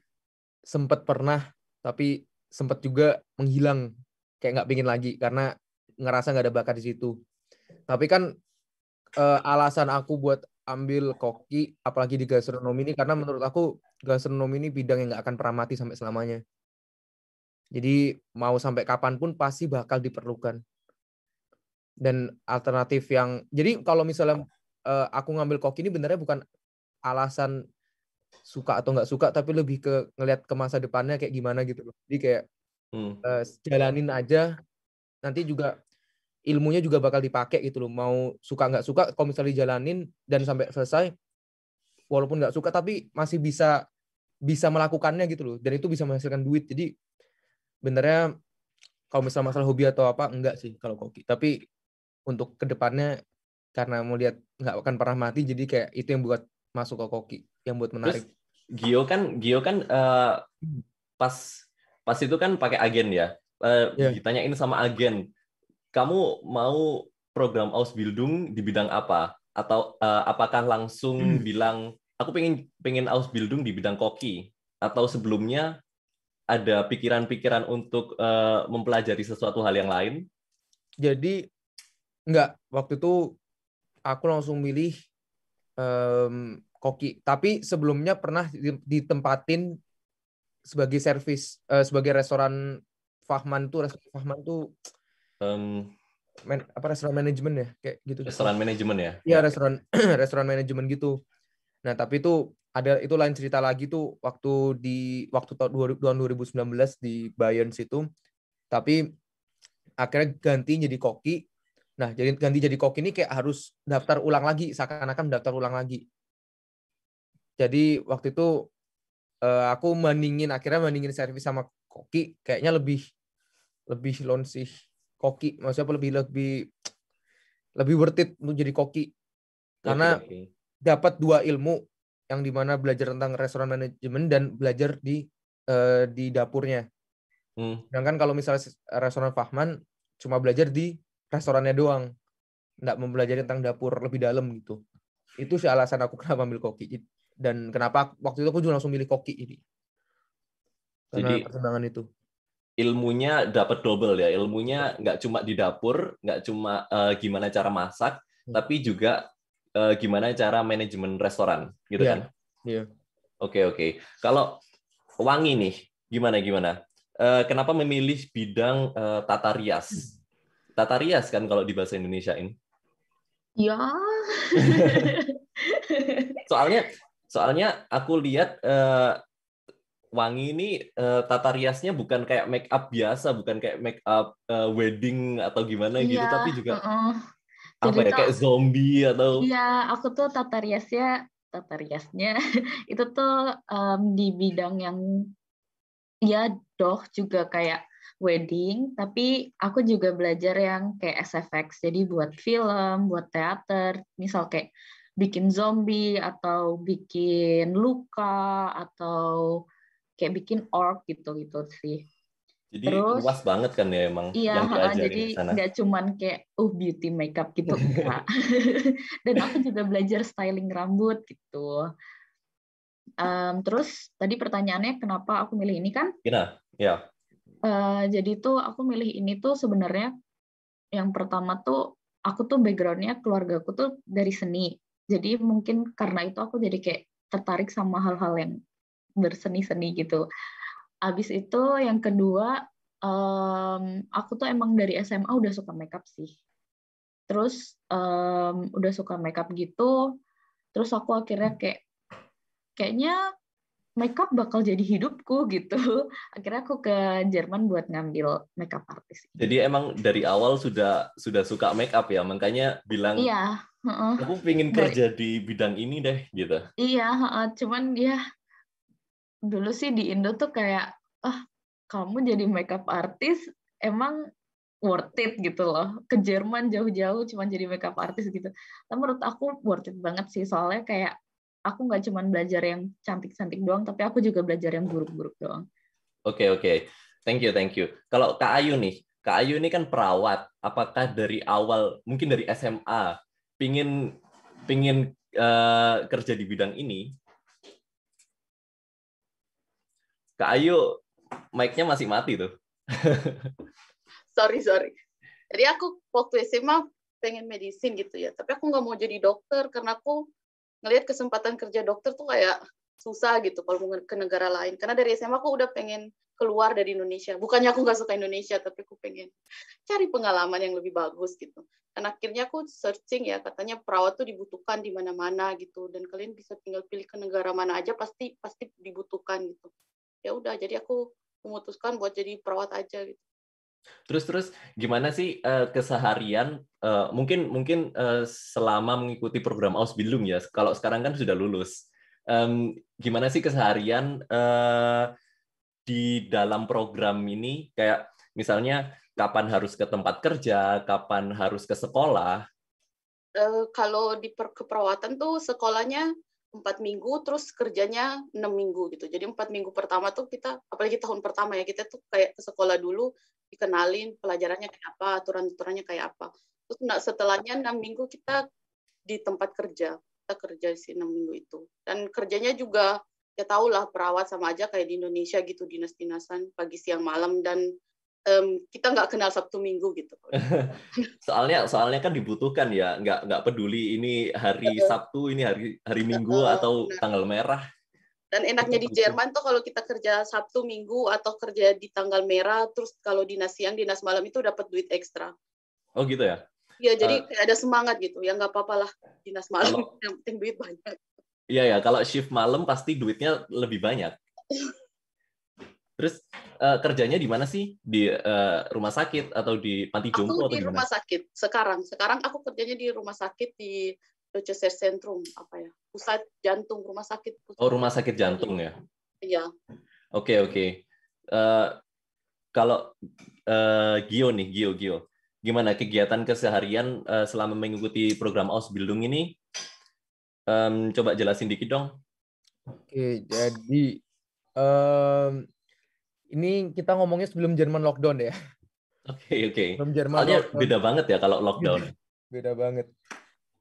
sempat pernah, tapi sempat juga menghilang, kayak nggak pingin lagi karena ngerasa nggak ada bakat di situ. Tapi kan alasan aku buat ambil koki, apalagi di gastronomi ini, karena menurut aku gastronomi ini bidang yang nggak akan pernah mati sampai selamanya. Jadi mau sampai kapanpun pasti bakal diperlukan. Dan alternatif yang, jadi kalau misalnya aku ngambil koki ini benernya bukan alasan suka atau nggak suka, tapi lebih ke ngelihat ke masa depannya kayak gimana gitu loh. Jadi kayak jalanin aja, nanti juga ilmunya juga bakal dipakai gitu loh. Mau suka nggak suka, kalau misalnya dijalanin dan sampai selesai, walaupun nggak suka tapi masih bisa melakukannya gitu loh. Dan itu bisa menghasilkan duit. Jadi benernya kalau misalnya masalah hobi atau apa, enggak sih kalau koki. Tapi untuk kedepannya, karena mau lihat nggak akan pernah mati, jadi kayak itu yang buat masuk ke koki, yang buat menarik. Terus Gio kan pas itu kan pakai agen ya. Ditanyain sama agen, kamu mau program Ausbildung di bidang apa? Atau apakah langsung bilang aku pengen Ausbildung di bidang koki? Atau sebelumnya ada pikiran-pikiran untuk mempelajari sesuatu hal yang lain? Jadi enggak, waktu itu aku langsung milih koki. Tapi sebelumnya pernah ditempatin sebagai servis, sebagai restoran Fahman tuh restoran manajemen ya, kayak gitu. Restoran manajemen ya? Iya, restoran manajemen gitu. Nah, tapi itu lain cerita lagi tuh waktu tahun 2019 di Bayern situ. Tapi akhirnya ganti jadi koki. Nah, ganti jadi koki ini kayak harus daftar ulang lagi, seakan-akan daftar ulang lagi. Jadi waktu itu aku akhirnya mendingin servis sama koki, kayaknya lebih loan sih koki, maksudnya lebih worth it untuk jadi koki. Karena dapat 2 ilmu, yang dimana belajar tentang restoran manajemen dan belajar di dapurnya. Sedangkan kalau misalnya restoran Fahman cuma belajar di restorannya doang, nggak mempelajari tentang dapur lebih dalam gitu. Itu sih alasan aku kenapa ambil koki, dan kenapa waktu itu aku juga langsung milih koki ini. Karena pertimbangan itu. Ilmunya dapat double ya, ilmunya nggak cuma di dapur, nggak cuma gimana cara masak, tapi juga gimana cara manajemen restoran, gitu kan? Iya. Oke. Kalau Wangi nih, gimana? Kenapa memilih bidang tata rias? Tata rias kan kalau di bahasa Indonesia ini? Ya. Soalnya aku lihat Wangi ini tata riasnya bukan kayak make up biasa, bukan kayak make up wedding atau gimana gitu, tapi juga apa ya, kayak zombie atau... Iya, aku tuh tata riasnya itu tuh di bidang yang ya juga kayak wedding, tapi aku juga belajar yang kayak SFX, jadi buat film, buat teater, misal kayak bikin zombie atau bikin luka atau kayak bikin orc gitu sih. Jadi terus luas banget kan ya emang yang diajarin jadi di sana. nggak cuman kayak beauty makeup gitu, enggak. Dan aku juga belajar styling rambut gitu. Terus tadi pertanyaannya kenapa aku milih ini kan? Ya. Jadi tuh aku milih ini tuh sebenarnya yang pertama tuh aku tuh background-nya keluarga aku tuh dari seni. Jadi mungkin karena itu aku jadi kayak tertarik sama hal-hal yang berseni-seni gitu. Abis itu yang kedua, aku tuh emang dari SMA udah suka makeup sih. Terus udah suka makeup gitu, terus aku akhirnya kayaknya makeup bakal jadi hidupku gitu. Akhirnya aku ke Jerman buat ngambil makeup artist. Jadi emang dari awal sudah suka makeup ya, makanya bilang iya, aku pengen kerja di bidang ini deh gitu. Iya, cuman ya dulu sih di Indo tuh kayak kamu jadi makeup artist emang worth it gitu loh. Ke Jerman jauh-jauh cuma jadi makeup artist gitu. Tapi menurut aku worth it banget sih, soalnya kayak aku nggak cuma belajar yang cantik-cantik doang, tapi aku juga belajar yang buruk-buruk doang. Oke. Thank you. Kalau Kak Ayu ini kan perawat. Apakah dari awal, mungkin dari SMA, pingin kerja di bidang ini? Kak Ayu, mic-nya masih mati tuh. Sorry. Jadi aku waktu SMA pengen medicine gitu ya, tapi aku nggak mau jadi dokter karena aku ngelihat kesempatan kerja dokter tuh kayak susah gitu kalau mau ke negara lain. Karena dari SMA aku udah pengen keluar dari Indonesia. Bukannya aku nggak suka Indonesia, tapi aku pengen cari pengalaman yang lebih bagus gitu. Dan akhirnya aku searching ya, katanya perawat tuh dibutuhkan di mana-mana gitu. Dan kalian bisa tinggal pilih ke negara mana aja, pasti dibutuhkan gitu. Ya udah, jadi aku memutuskan buat jadi perawat aja gitu. Terus gimana sih keseharian mungkin selama mengikuti program Ausbildung ya, kalau sekarang kan sudah lulus, gimana sih keseharian di dalam program ini, kayak misalnya kapan harus ke tempat kerja, kapan harus ke sekolah? Kalau di keperawatan tuh sekolahnya 4 minggu, terus kerjanya 6 minggu gitu. Jadi 4 minggu pertama tuh kita, apalagi tahun pertama ya, kita tuh kayak ke sekolah dulu, dikenalin pelajarannya kayak apa, aturan-aturannya kayak apa. Terus setelahnya 6 minggu kita di tempat kerja. Kita kerja di 6 minggu itu. Dan kerjanya juga, ya tau lah, perawat sama aja kayak di Indonesia gitu, dinas-dinasan, pagi, siang, malam, dan kita nggak kenal Sabtu Minggu gitu. soalnya kan dibutuhkan ya, nggak peduli ini hari Sabtu, ini hari Minggu atau tanggal merah. Dan enaknya di Jerman tuh kalau kita kerja Sabtu Minggu atau kerja di tanggal merah, terus kalau dinas siang, dinas malam itu dapat duit ekstra. Oh gitu ya? Iya, jadi kayak ada semangat gitu. Ya nggak apa-apa lah dinas malam, yang penting duit banyak. Iya ya, kalau shift malam pasti duitnya lebih banyak. Terus kerjanya di mana sih? Di rumah sakit atau di panti jompo atau di gimana? Rumah sakit. Sekarang aku kerjanya di rumah sakit di Deutsches Zentrum, apa ya? Pusat jantung rumah sakit. Oh, rumah sakit jantung ya? Iya. Oke. Kalau Gio nih, Gio. Gimana kegiatan keseharian selama mengikuti program Ausbildung ini? Coba jelasin dikit dong. Oke, jadi ini kita ngomongnya sebelum Jerman lockdown ya. Oke. Sebelum Jerman Soalnya lockdown. beda banget ya kalau lockdown. Beda banget.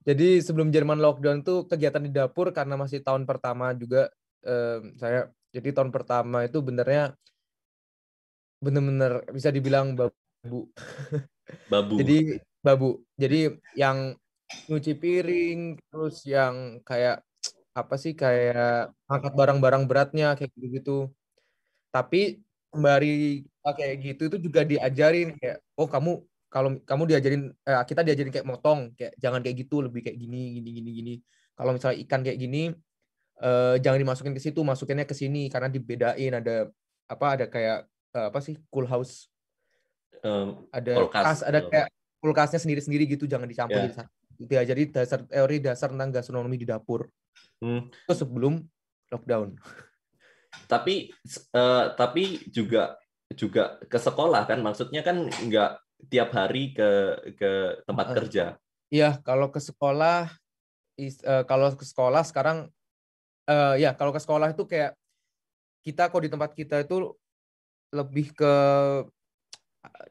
Jadi sebelum Jerman lockdown tuh kegiatan di dapur karena masih tahun pertama juga saya. Jadi tahun pertama itu bener-bener bisa dibilang babu. Jadi babu. Jadi yang nyuci piring, terus yang kayak apa sih, kayak angkat barang-barang beratnya kayak gitu. Tapi sembari kayak gitu itu juga diajarin kayak, oh kalau kamu diajarin, kita diajarin kayak motong, kayak jangan kayak gitu, lebih kayak gini. Kalau misalnya ikan kayak gini, jangan dimasukin ke situ, masukinnya ke sini karena dibedain, ada kayak apa sih, cool house, ada kulkas, ada kayak kulkasnya sendiri-sendiri gitu, jangan dicampur. Yeah. Diajari teori dasar tentang gastronomi di dapur. Itu sebelum lockdown. Tapi juga ke sekolah kan, maksudnya kan nggak tiap hari ke tempat kerja. Iya, kalau ke sekolah sekarang kalau ke sekolah itu kayak kita kalau di tempat kita itu lebih ke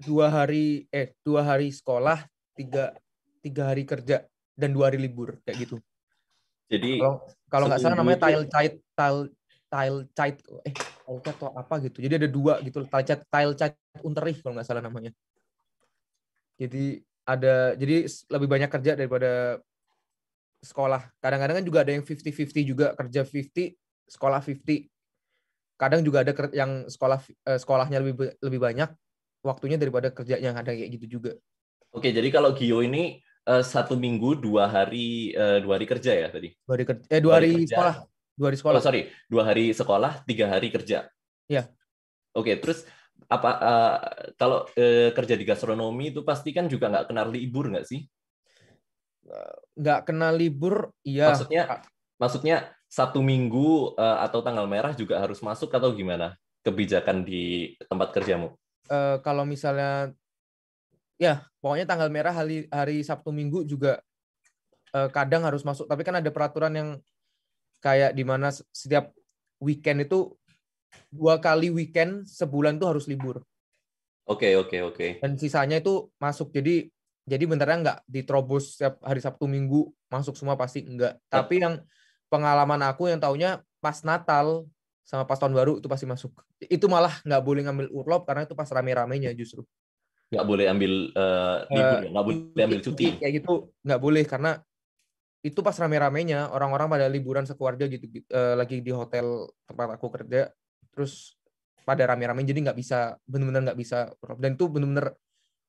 2 hari sekolah, 3 hari kerja dan 2 hari libur kayak gitu. Jadi kalau nggak salah namanya tile child atau apa gitu. Jadi ada 2 gitu, tile child Unterricht kalau nggak salah namanya. Jadi lebih banyak kerja daripada sekolah. Kadang-kadang kan juga ada yang 50-50 juga, kerja 50, sekolah 50. Kadang juga ada yang sekolahnya lebih banyak waktunya daripada kerjanya, ada kayak gitu juga. Oke, jadi kalau Gio ini 1 minggu 2 hari kerja ya tadi? 2 hari sekolah. 2 hari sekolah. 2 hari sekolah, 3 hari kerja. Iya. Oke, terus kalau kerja di gastronomi itu pasti kan juga nggak kenal libur nggak sih? Nggak kenal libur, iya. Maksudnya 1 minggu atau tanggal merah juga harus masuk atau gimana kebijakan di tempat kerjamu? Kalau misalnya, ya pokoknya tanggal merah hari Sabtu Minggu juga kadang harus masuk. Tapi kan ada peraturan yang kayak di mana setiap weekend itu 2 kali weekend sebulan tuh harus libur. Oke. Dan sisanya itu masuk. Jadi beneran nggak diterobos setiap hari Sabtu Minggu masuk semua, pasti enggak. Tapi yang pengalaman aku yang taunya pas Natal sama pas Tahun Baru itu pasti masuk. Itu malah nggak boleh ngambil urlop karena itu pas rame-ramenya justru. nggak boleh ambil libur, ya? Nggak boleh ambil cuti. Kayak gitu nggak boleh, karena itu pas rame-ramenya orang-orang pada liburan sekeluarga gitu, lagi di hotel tempat aku kerja, terus pada rame-rame, jadi nggak bisa, benar-benar nggak bisa. Dan itu benar-benar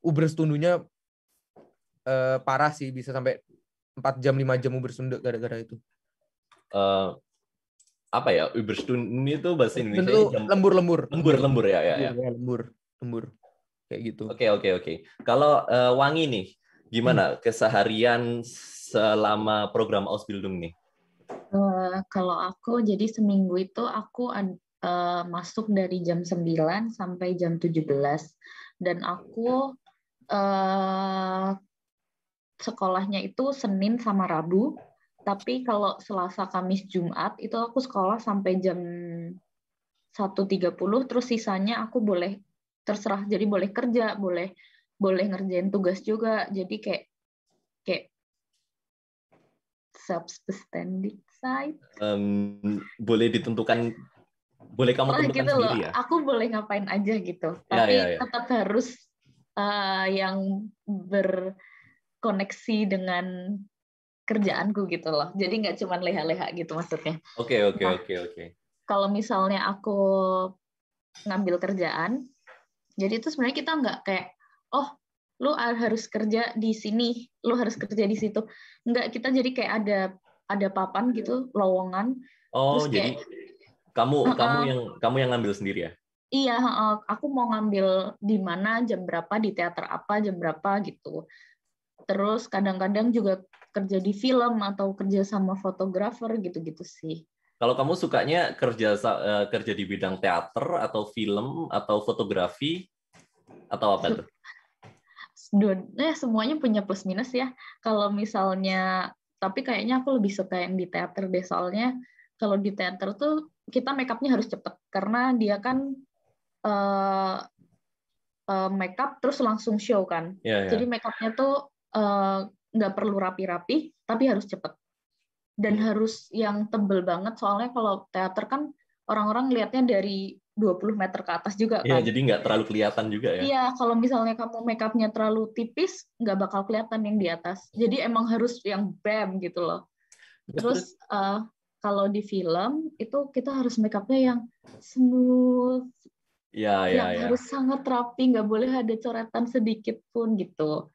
Uber stundunya parah sih, bisa sampai 4 jam 5 jam Uber stundu gara-gara itu. Apa ya, Überstunden itu bahasa Indonesia Itu lembur ya. Lembur kayak gitu. Oke. Kalau Wangi nih, gimana keseharian selama program Ausbildung nih? Kalau aku jadi seminggu itu aku masuk dari jam 9 sampai jam 17 dan aku sekolahnya itu Senin sama Rabu. Tapi kalau Selasa, Kamis, Jumat itu aku sekolah sampai jam 1.30, terus sisanya aku boleh terserah. Jadi boleh kerja, boleh ngerjain tugas juga. Jadi kayak self-sustaining side. Boleh ditentukan, boleh kamu tentukan gitu sendiri loh. ya? Aku boleh ngapain aja gitu. Tapi tetap harus yang berkoneksi dengan kerjaanku gitu loh. Jadi nggak cuma leha-leha gitu maksudnya. Oke. Kalau misalnya aku ngambil kerjaan, jadi itu sebenarnya kita nggak kayak, oh, lu harus kerja di sini, lu harus kerja di situ. Nggak, kita jadi kayak ada papan gitu, lowongan. Oh, terus jadi kayak, kamu yang ngambil sendiri ya? Iya, aku mau ngambil di mana, jam berapa, di teater apa, jam berapa gitu. Terus kadang-kadang juga kerja di film atau kerja sama fotografer gitu-gitu sih. Kalau kamu sukanya kerja di bidang teater atau film atau fotografi atau apa tuh? Semuanya punya plus minus ya. Kalau misalnya, tapi kayaknya aku lebih suka yang di teater deh, soalnya kalau di teater tuh kita make up-nya harus cepet karena dia kan make up terus langsung show kan. Jadi make up-nya tuh nggak perlu rapi-rapi, tapi harus cepet. Dan harus yang tebel banget, soalnya kalau teater kan orang-orang lihatnya dari 20 meter ke atas juga kan. Iya, jadi nggak terlalu kelihatan juga ya. Iya, kalau misalnya kamu make up-nya terlalu tipis, nggak bakal kelihatan yang di atas. Jadi emang harus yang bam gitu loh. Terus kalau di film, itu kita harus make up-nya yang smooth, yang harus sangat rapi, nggak boleh ada coretan sedikit pun gitu.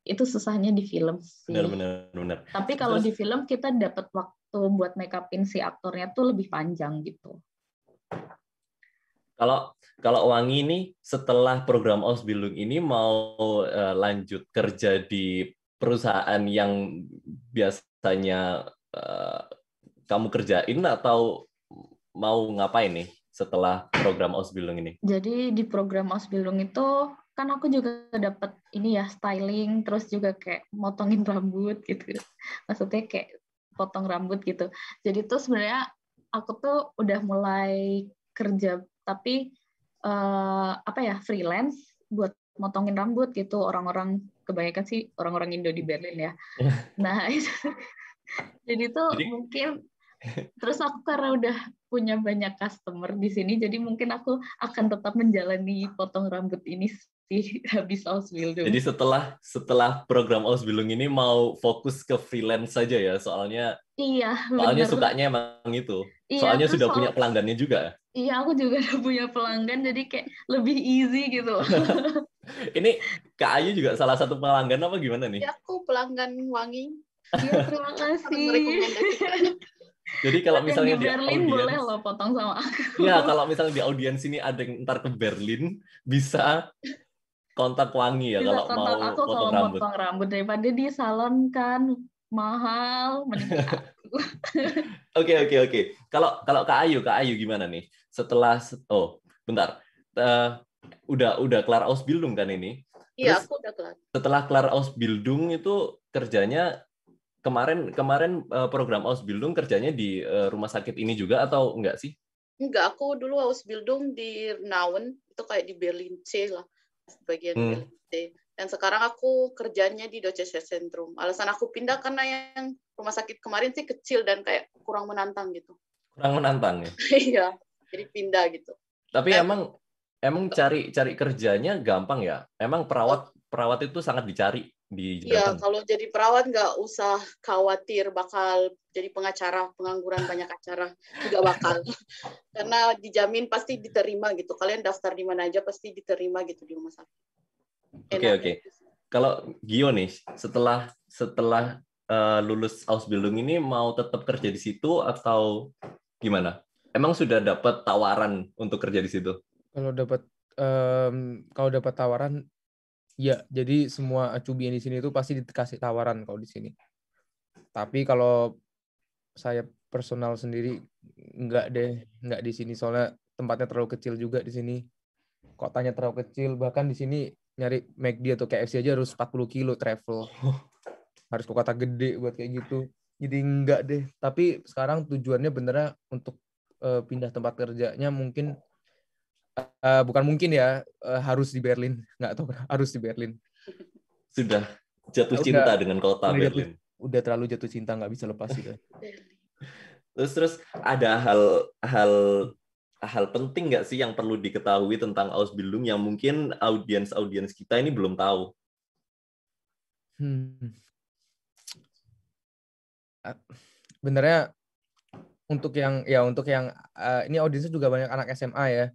Itu susahnya di film sih. Benar. Tapi kalau di film kita dapat waktu buat make upin si aktornya tuh lebih panjang gitu. Kalau Wangi nih setelah program Ausbildung ini mau lanjut kerja di perusahaan yang biasanya kamu kerjain atau mau ngapain nih setelah program Ausbildung ini? Jadi di program Ausbildung itu kan aku juga dapat ini ya, styling, terus juga kayak motongin rambut gitu. Maksudnya kayak potong rambut gitu. Jadi tuh sebenarnya aku tuh udah mulai kerja, tapi freelance buat motongin rambut gitu. Orang-orang, kebanyakan sih orang-orang Indo di Berlin ya. Nah, jadi tuh mungkin, terus aku karena udah punya banyak customer di sini, jadi mungkin aku akan tetap menjalani potong rambut ini sih habis Ausbildung. Jadi setelah program Ausbildung ini mau fokus ke freelance saja ya, soalnya sukanya emang itu. Soalnya sudah punya pelanggannya juga. Iya, aku juga udah punya pelanggan, jadi kayak lebih easy gitu. Ini Kak Ayu juga salah satu pelanggan apa gimana nih? Ya, aku pelanggan Wangi. Iya, terima kasih. Jadi kalau misalnya di Berlin audience, boleh lo potong sama aku. Iya, kalau misalnya di audiens ini ada yang ntar ke Berlin, bisa kontak Wangi ya, bisa kalau mau aku potong kalau rambut. Potong rambut daripada di salon kan mahal, mending aku. Oke. Kalau Kak Ayu gimana nih? Bentar. Udah kelar Ausbildung kan ini? Iya, aku udah kelar. Setelah kelar Ausbildung itu kerjanya kemarin program Ausbildung kerjanya di rumah sakit ini juga atau enggak sih? Enggak, aku dulu Ausbildung di Nauen, itu kayak di Berlin C lah, bagian Berlin C. Dan sekarang aku kerjanya di Deutsches Zentrum. Alasan aku pindah karena yang rumah sakit kemarin sih kecil dan kayak kurang menantang gitu. Kurang menantang ya? Iya, jadi pindah gitu. Tapi emang emang cari kerjanya gampang ya? Emang perawat itu sangat dicari di Iya, Jerman. kalau jadi perawat nggak usah khawatir bakal jadi pengacara, pengangguran banyak acara, nggak bakal. Karena dijamin pasti diterima gitu. Kalian daftar di mana aja pasti diterima gitu di rumah sakit. Oke. Kalau Gio nih, setelah lulus Ausbildung ini mau tetap kerja di situ atau gimana? Emang sudah dapat tawaran untuk kerja di situ? Kalau dapat tawaran, ya, jadi semua acubi yang di sini itu pasti dikasih tawaran kalau di sini. Tapi kalau saya personal sendiri enggak di sini, soalnya tempatnya terlalu kecil juga di sini. Kotanya terlalu kecil, bahkan di sini nyari McD atau KFC aja harus 40 kilo travel. Harus ke kota gede buat kayak gitu. Jadi enggak deh. Tapi sekarang tujuannya benernya untuk pindah tempat kerjanya mungkin bukan mungkin ya, harus di Berlin. Nggak tahu, harus di Berlin. Sudah jatuh cinta dengan kota Berlin. Udah terlalu jatuh cinta, nggak bisa lepas itu. Terus ada hal penting nggak sih yang perlu diketahui tentang Ausbildung yang mungkin audiens kita ini belum tahu? Benernya untuk yang ini audiensnya juga banyak anak SMA ya.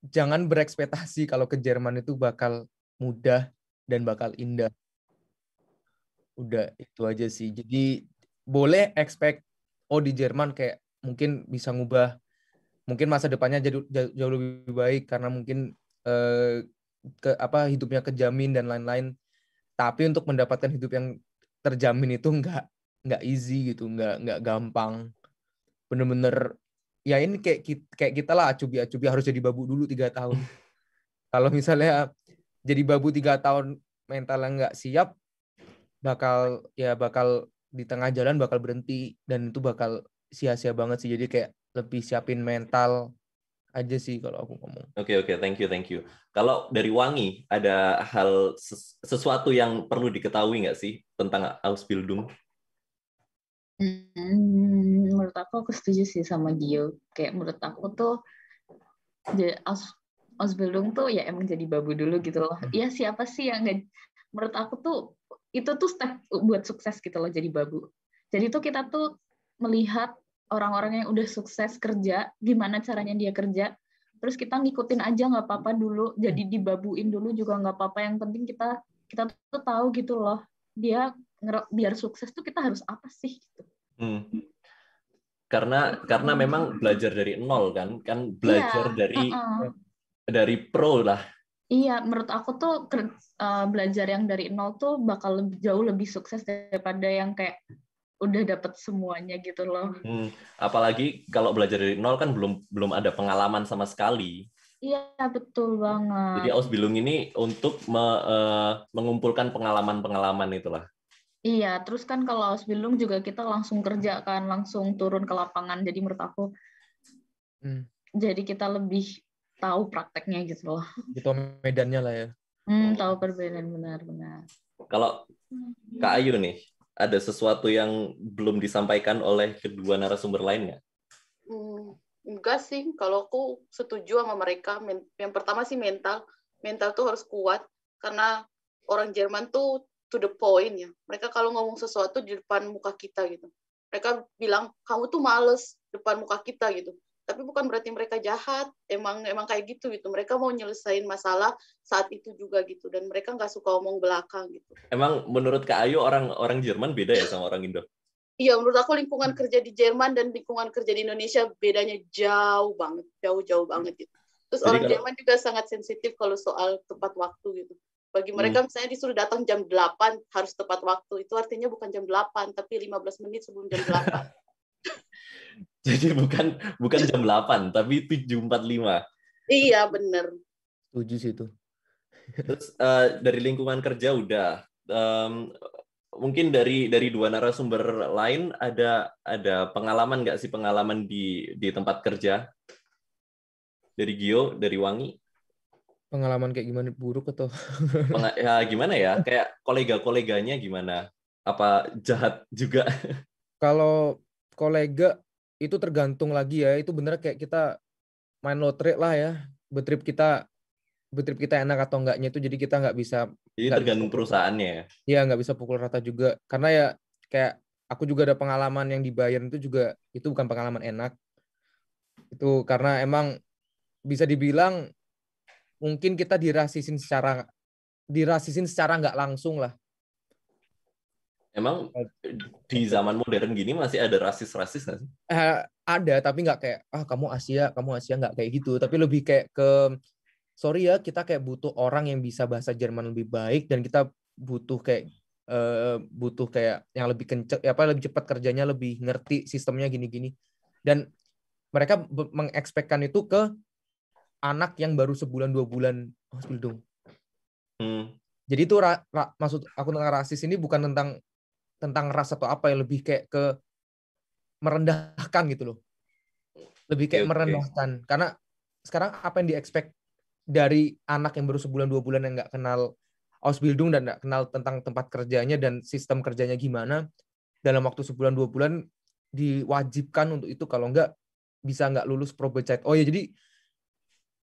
Jangan berekspektasi kalau ke Jerman itu bakal mudah dan bakal indah. Udah itu aja sih. Jadi boleh expect di Jerman kayak mungkin bisa ngubah, mungkin masa depannya jauh lebih baik karena mungkin hidupnya kejamin dan lain-lain. Tapi untuk mendapatkan hidup yang terjamin itu nggak easy gitu, nggak gampang. Bener-bener ya ini kayak kita lah, acubi harus jadi babu dulu 3 tahun. Kalau misalnya jadi babu 3 tahun mentalnya nggak siap, bakal di tengah jalan bakal berhenti dan itu bakal sia-sia banget sih. Jadi kayak lebih siapin mental aja sih kalau aku ngomong. Oke, thank you. Kalau dari Wangi, ada hal sesuatu yang perlu diketahui nggak sih tentang Ausbildung? Menurut aku setuju sih sama Gio. Kayak menurut aku tuh Ausbildung tuh ya emang jadi babu dulu gitu loh. Iya, siapa sih yang nggak? Menurut aku tuh itu tuh step buat sukses gitu loh, jadi babu. Jadi tuh kita tuh melihat orang-orang yang udah sukses kerja, gimana caranya dia kerja, terus kita ngikutin aja, nggak apa-apa dulu. Jadi dibabuin dulu juga nggak apa-apa. Yang penting kita tuh tahu gitu loh, dia biar sukses tuh kita harus apa sih gitu. Karena memang belajar dari nol kan belajar dari pro lah. Iya, menurut aku tuh belajar yang dari nol tuh bakal jauh lebih sukses daripada yang kayak udah dapet semuanya gitu loh. Apalagi kalau belajar dari nol kan belum ada pengalaman sama sekali. Iya, betul banget. Jadi Ausbildung ini untuk mengumpulkan pengalaman-pengalaman itulah. Iya, terus kan kalau Ausbildung juga kita langsung kerja kan, langsung turun ke lapangan. Jadi menurut aku, jadi kita lebih tahu prakteknya gitu loh. Gitu medannya lah ya. Tahu perbedaan benar-benar. Kalau Kak Ayu nih, ada sesuatu yang belum disampaikan oleh kedua narasumber lainnya? Enggak sih, kalau aku setuju sama mereka. Yang pertama sih mental tuh harus kuat, karena orang Jerman tuh to the point ya. Mereka kalau ngomong sesuatu di depan muka kita gitu, mereka bilang kamu tuh males depan muka kita gitu. Tapi bukan berarti mereka jahat, emang kayak gitu. Mereka mau nyelesain masalah saat itu juga gitu, dan mereka nggak suka omong belakang gitu. Emang menurut Kak Ayu orang Jerman beda ya sama orang Indo? Iya, menurut aku lingkungan kerja di Jerman dan lingkungan kerja di Indonesia bedanya jauh banget gitu. Terus orang Jerman juga sangat sensitif kalau soal tepat waktu gitu. Bagi mereka misalnya disuruh datang jam 8 harus tepat waktu. Itu artinya bukan jam 8 tapi 15 menit sebelum jam 8. Jadi bukan jam 8 tapi 7.45. Iya, benar. Setuju sih itu. Terus dari lingkungan kerja udah. Mungkin dari dua narasumber lain ada pengalaman nggak sih, pengalaman di tempat kerja? Dari Gio, dari Wangi? Pengalaman kayak gimana, buruk atau? Ya gimana ya, kayak kolega-koleganya gimana? Apa jahat juga? Kalau kolega itu tergantung lagi ya, itu bener kayak kita main lotre lah ya. betrip kita enak atau enggaknya itu, jadi kita nggak bisa. Jadi tergantung perusahaannya ya. Iya, nggak bisa pukul rata juga. Karena ya kayak aku juga ada pengalaman yang di Bayern itu juga, itu bukan pengalaman enak. Itu karena emang bisa dibilang mungkin kita dirasisin secara nggak langsung lah. Emang di zaman modern gini masih ada rasis-rasis nggak sih? Ada, tapi nggak kayak kamu Asia nggak kayak gitu. Tapi lebih kayak ke sorry ya, kita kayak butuh orang yang bisa bahasa Jerman lebih baik, dan kita butuh kayak yang lebih kenceng, lebih cepat kerjanya, lebih ngerti sistemnya gini-gini. Dan mereka mengekspekkan itu ke anak yang baru sebulan 2 bulan Ausbildung. Jadi itu maksud aku tentang rasis ini bukan tentang ras atau apa, yang lebih kayak ke merendahkan gitu loh. Lebih kayak merendahkan. Karena sekarang apa yang di-expect dari anak yang baru sebulan 2 bulan yang nggak kenal Ausbildung dan nggak kenal tentang tempat kerjanya dan sistem kerjanya gimana, dalam waktu sebulan 2 bulan diwajibkan untuk itu, kalau nggak lulus Probezeit. Oh ya, jadi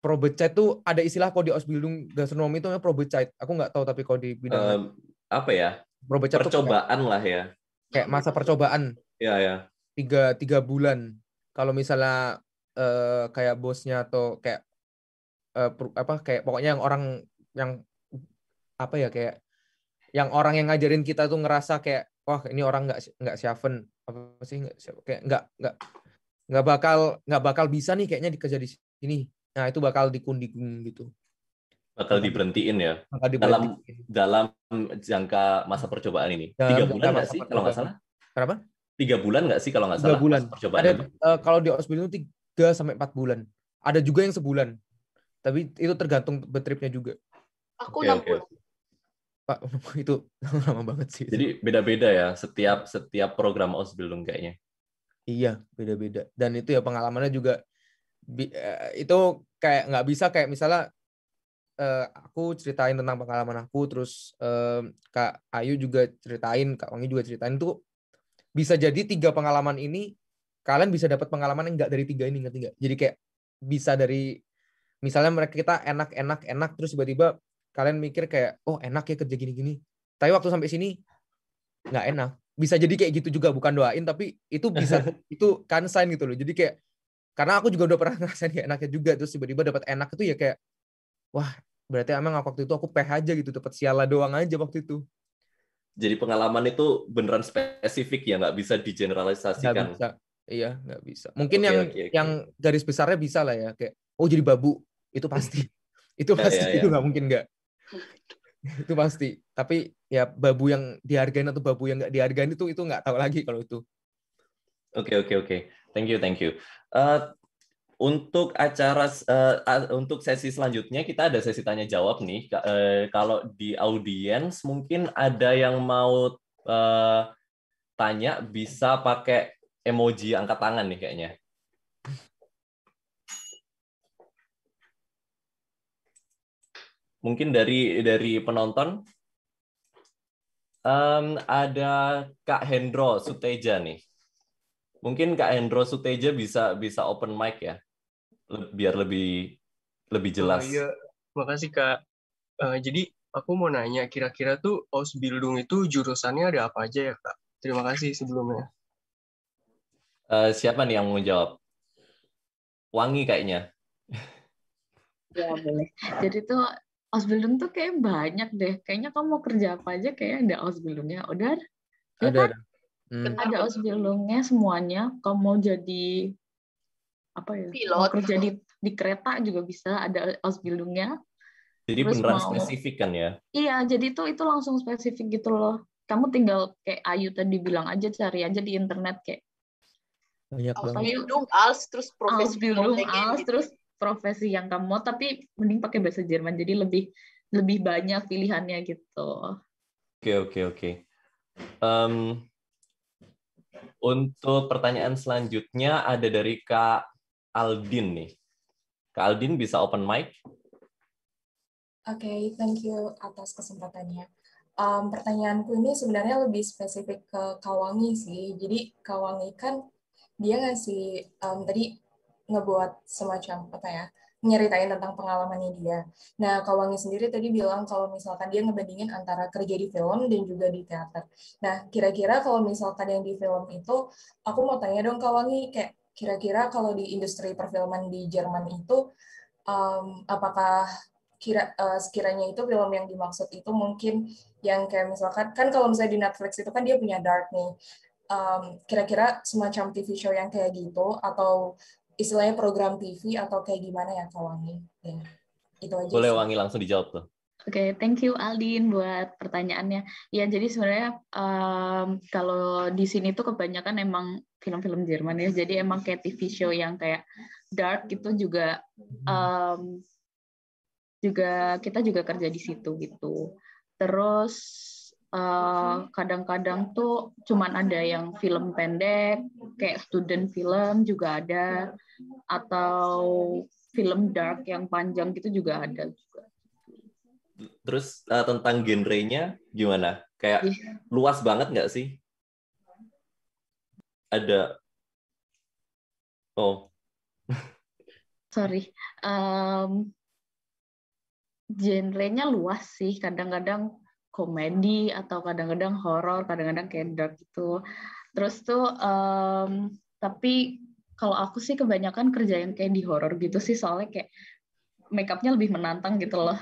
Probezeit tuh ada istilah kalau di Ausbildung gastronomi itu namanya Probezeit. Aku nggak tahu tapi kalau di bidang apa ya? Probezeit percobaan lah ya. Kayak masa percobaan. Ya. 3 bulan. Kalau misalnya kayak bosnya atau kayak kayak pokoknya yang orang yang kayak yang orang yang ngajarin kita tuh ngerasa kayak wah ini orang nggak syafen, apa sih, kayak nggak bakal bisa nih kayaknya dikerja di sini. Nah itu bakal dikunding gitu. Bakal diberhentiin ya. Dalam jangka masa percobaan ini. 3 bulan nggak sih kalau nggak salah? Kenapa? 3 bulan nggak sih kalau nggak salah? 3 bulan. Percobaan ada kalau di Ausbildung 3 sampai 4 bulan. Ada juga yang sebulan. Tapi itu tergantung betripnya juga. Aku 6 bulan. Pak, itu lama banget sih. Jadi beda-beda ya setiap program Ausbildung kayaknya. Iya, beda-beda. Dan itu ya pengalamannya juga itu kayak nggak bisa kayak misalnya aku ceritain tentang pengalaman aku, terus Kak Ayu juga ceritain, Kak Wangi juga ceritain, itu bisa jadi 3 pengalaman ini kalian bisa dapat pengalaman yang nggak dari 3 ini, ngerti nggak? Jadi kayak bisa dari misalnya kita enak terus tiba-tiba kalian mikir kayak oh enak ya kerja gini-gini, tapi waktu sampai sini nggak enak. Bisa jadi kayak gitu juga, bukan doain tapi itu bisa itu kan sign gitu loh. Jadi kayak karena aku juga udah pernah ngerasain kayak enaknya juga, terus tiba-tiba dapat enak itu ya kayak wah berarti emang waktu itu aku peh aja gitu, dapat siala doang aja waktu itu. Jadi pengalaman itu beneran spesifik ya, nggak bisa digeneralisasikan. Nggak bisa. Iya, nggak bisa. Mungkin yang garis besarnya bisa lah ya, kayak oh jadi babu itu pasti. Itu pasti itu nggak mungkin nggak. Itu pasti. Tapi ya babu yang dihargain atau babu yang nggak dihargain itu nggak tahu lagi kalau itu. Oke. Thank you. Untuk untuk sesi selanjutnya kita ada sesi tanya jawab nih. Kalau di audiens mungkin ada yang mau tanya, bisa pakai emoji angkat tangan nih kayaknya. Mungkin dari penonton ada Kak Hendro Suteja nih. Mungkin Kak Hendro Suteja bisa open mic ya, biar lebih jelas. Iya, makasih Kak. Jadi aku mau nanya, kira-kira tuh Ausbildung itu jurusannya ada apa aja ya Kak? Terima kasih sebelumnya. Siapa nih yang mau jawab? Wangi kayaknya. Ya boleh. Jadi tuh Ausbildung tuh kayak banyak deh. Kayaknya kamu mau kerja apa aja kayak ada Ausbildungnya. Udah? Ada. Ada Ausbildungnya semuanya. Kamu mau jadi apa ya? Pilot. Mau kerja di kereta juga bisa, ada Ausbildungnya. Jadi terus beneran spesifik kan ya? Iya, jadi itu langsung spesifik gitu loh. Kamu tinggal kayak Ayu tadi bilang aja, cari aja di internet kayak banyak banget. Ausbildung, als, terus profesi Ausbildung, als, terus profesi yang kamu mau, tapi mending pakai bahasa Jerman, jadi lebih banyak pilihannya gitu. Oke. Untuk pertanyaan selanjutnya ada dari Kak Aldin nih. Kak Aldin bisa open mic? Oke, thank you atas kesempatannya. Pertanyaanku ini sebenarnya lebih spesifik ke Kak Wangi sih. Jadi Kak Wangi kan dia ngasih tadi ngebuat semacam nyeritain tentang pengalamannya dia. Nah, Kak Wangi sendiri tadi bilang kalau misalkan dia ngebandingin antara kerja di film dan juga di teater. Nah, kira-kira kalau misalkan yang di film itu, aku mau tanya dong Kak Wangi, kayak kira-kira kalau di industri perfilman di Jerman itu, apakah sekiranya itu film yang dimaksud itu mungkin yang kayak misalkan, kan kalau misalnya di Netflix itu kan dia punya Dark nih, kira-kira semacam TV show yang kayak gitu, atau istilahnya program TV atau kayak gimana ya Kak Wangi? Ya, itu aja Boleh sih. Wangi langsung dijawab tuh. Oke, thank you Aldin buat pertanyaannya. Ya, jadi sebenarnya kalau di sini tuh kebanyakan emang film-film Jerman ya. Jadi emang kayak TV show yang kayak Dark itu juga kita juga kerja di situ gitu. Terus kadang-kadang tuh cuman ada yang film pendek, kayak student film juga ada, atau film dark yang panjang gitu juga ada juga. Terus tentang genrenya gimana? Kayak luas banget nggak sih? Ada. Oh. Sorry. Genrenya luas sih. Kadang-kadang komedi atau kadang-kadang horor, kadang-kadang kayak dark gitu. Terus tuh, tapi kalau aku sih kebanyakan kerja yang kayak di horor gitu sih, soalnya kayak make-up-nya lebih menantang gitu loh.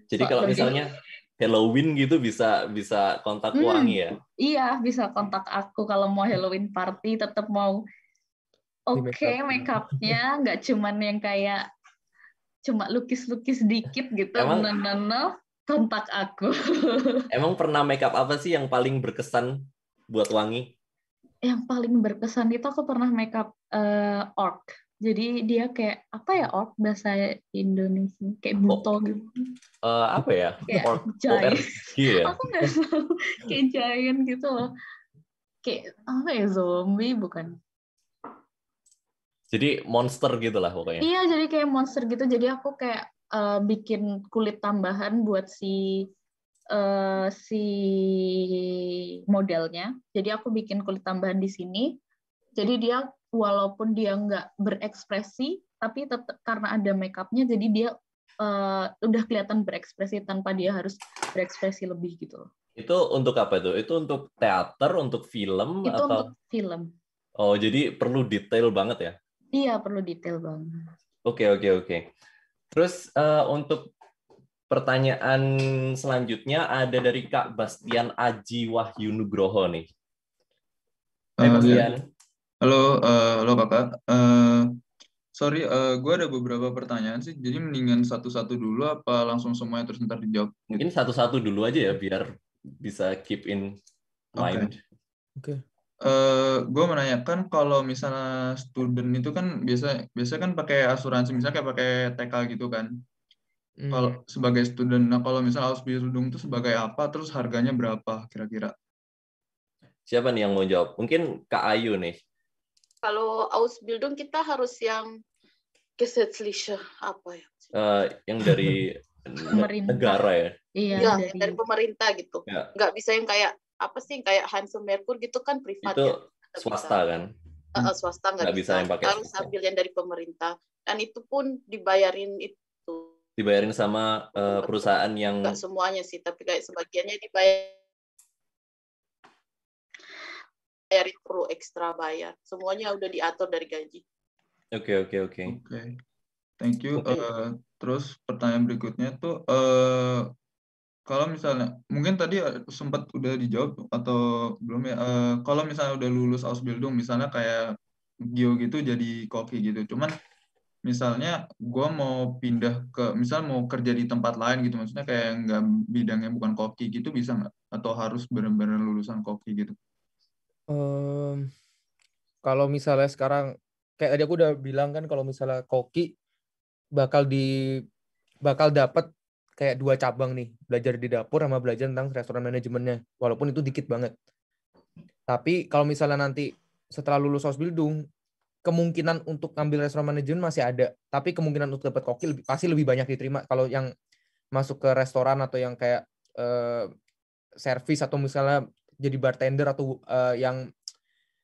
Jadi kalau misalnya Halloween gitu bisa kontak Wangi ya? Iya, bisa kontak aku kalau mau Halloween party, tetap mau oke, make-up-nya nggak cuman yang kayak cuma lukis-lukis dikit gitu. No, kontak aku. Emang pernah makeup apa sih yang paling berkesan buat Wangi? Yang paling berkesan itu aku pernah makeup orc. Jadi dia kayak apa ya orc bahasa Indonesia? Kayak buto gitu. Apa ya? Kayak giant. Ya? Aku nggak tahu. Kayak giant gitu loh. Kayak apa ya, zombie bukan? Jadi monster gitu lah pokoknya. Iya, jadi kayak monster gitu. Jadi aku kayak bikin kulit tambahan buat si modelnya. Jadi aku bikin kulit tambahan di sini. Jadi dia walaupun dia nggak berekspresi, tapi tetap karena ada make-up-nya, jadi dia udah kelihatan berekspresi tanpa dia harus berekspresi lebih gitu. Itu untuk apa tuh? Itu untuk teater, untuk film? Itu atau untuk film. Oh, jadi perlu detail banget ya? Iya, perlu detail banget. Oke. Terus untuk pertanyaan selanjutnya ada dari Kak Bastian Aji Wahyu Nugroho nih. Hai Bastian. Halo Kakak. Sorry, gue ada beberapa pertanyaan sih. Jadi mendingan satu-satu dulu apa langsung semuanya terus ntar dijawab? Mungkin satu-satu dulu aja ya biar bisa keep in mind. Oke. Gue menanyakan kalau misalnya student itu kan biasa kan pakai asuransi, misalnya kayak pakai TK gitu kan. Kalau sebagai student, nah kalau misalnya Ausbildung itu sebagai apa, terus harganya berapa kira-kira? Siapa nih yang mau jawab? Mungkin Kak Ayu nih. Kalau Ausbildung kita harus yang gesetzliche apa ya? Yang dari negara ya? Iya, dari pemerintah gitu. Ya. Nggak bisa yang kayak apa sih, kayak Hansel Merkur gitu kan privat itu ya. Swasta kan? Swasta nggak bisa. Yang pakai harus ambil yang dari pemerintah. Dan itu pun dibayarin dibayarin sama perusahaan yang nggak semuanya sih, tapi kayak sebagiannya dibayarin perlu ekstra bayar. Semuanya udah diatur dari gaji. Oke. Thank you. Terus pertanyaan berikutnya tuh kalau misalnya mungkin tadi sempat udah dijawab atau belum ya, kalau misalnya udah lulus Ausbildung misalnya kayak Gio gitu jadi koki gitu, cuman misalnya gue mau pindah misal mau kerja di tempat lain gitu, maksudnya kayak nggak bidangnya bukan koki gitu, bisa nggak? Atau harus benar-benar lulusan koki gitu? Kalau misalnya sekarang kayak tadi aku udah bilang kan, kalau misalnya koki bakal dapat kayak 2 cabang nih, belajar di dapur sama belajar tentang restoran manajemennya, walaupun itu dikit banget. Tapi kalau misalnya nanti setelah lulus Ausbildung, kemungkinan untuk ngambil restoran manajemen masih ada, tapi kemungkinan untuk dapat koki pasti lebih banyak diterima kalau yang masuk ke restoran atau yang kayak servis atau misalnya jadi bartender atau yang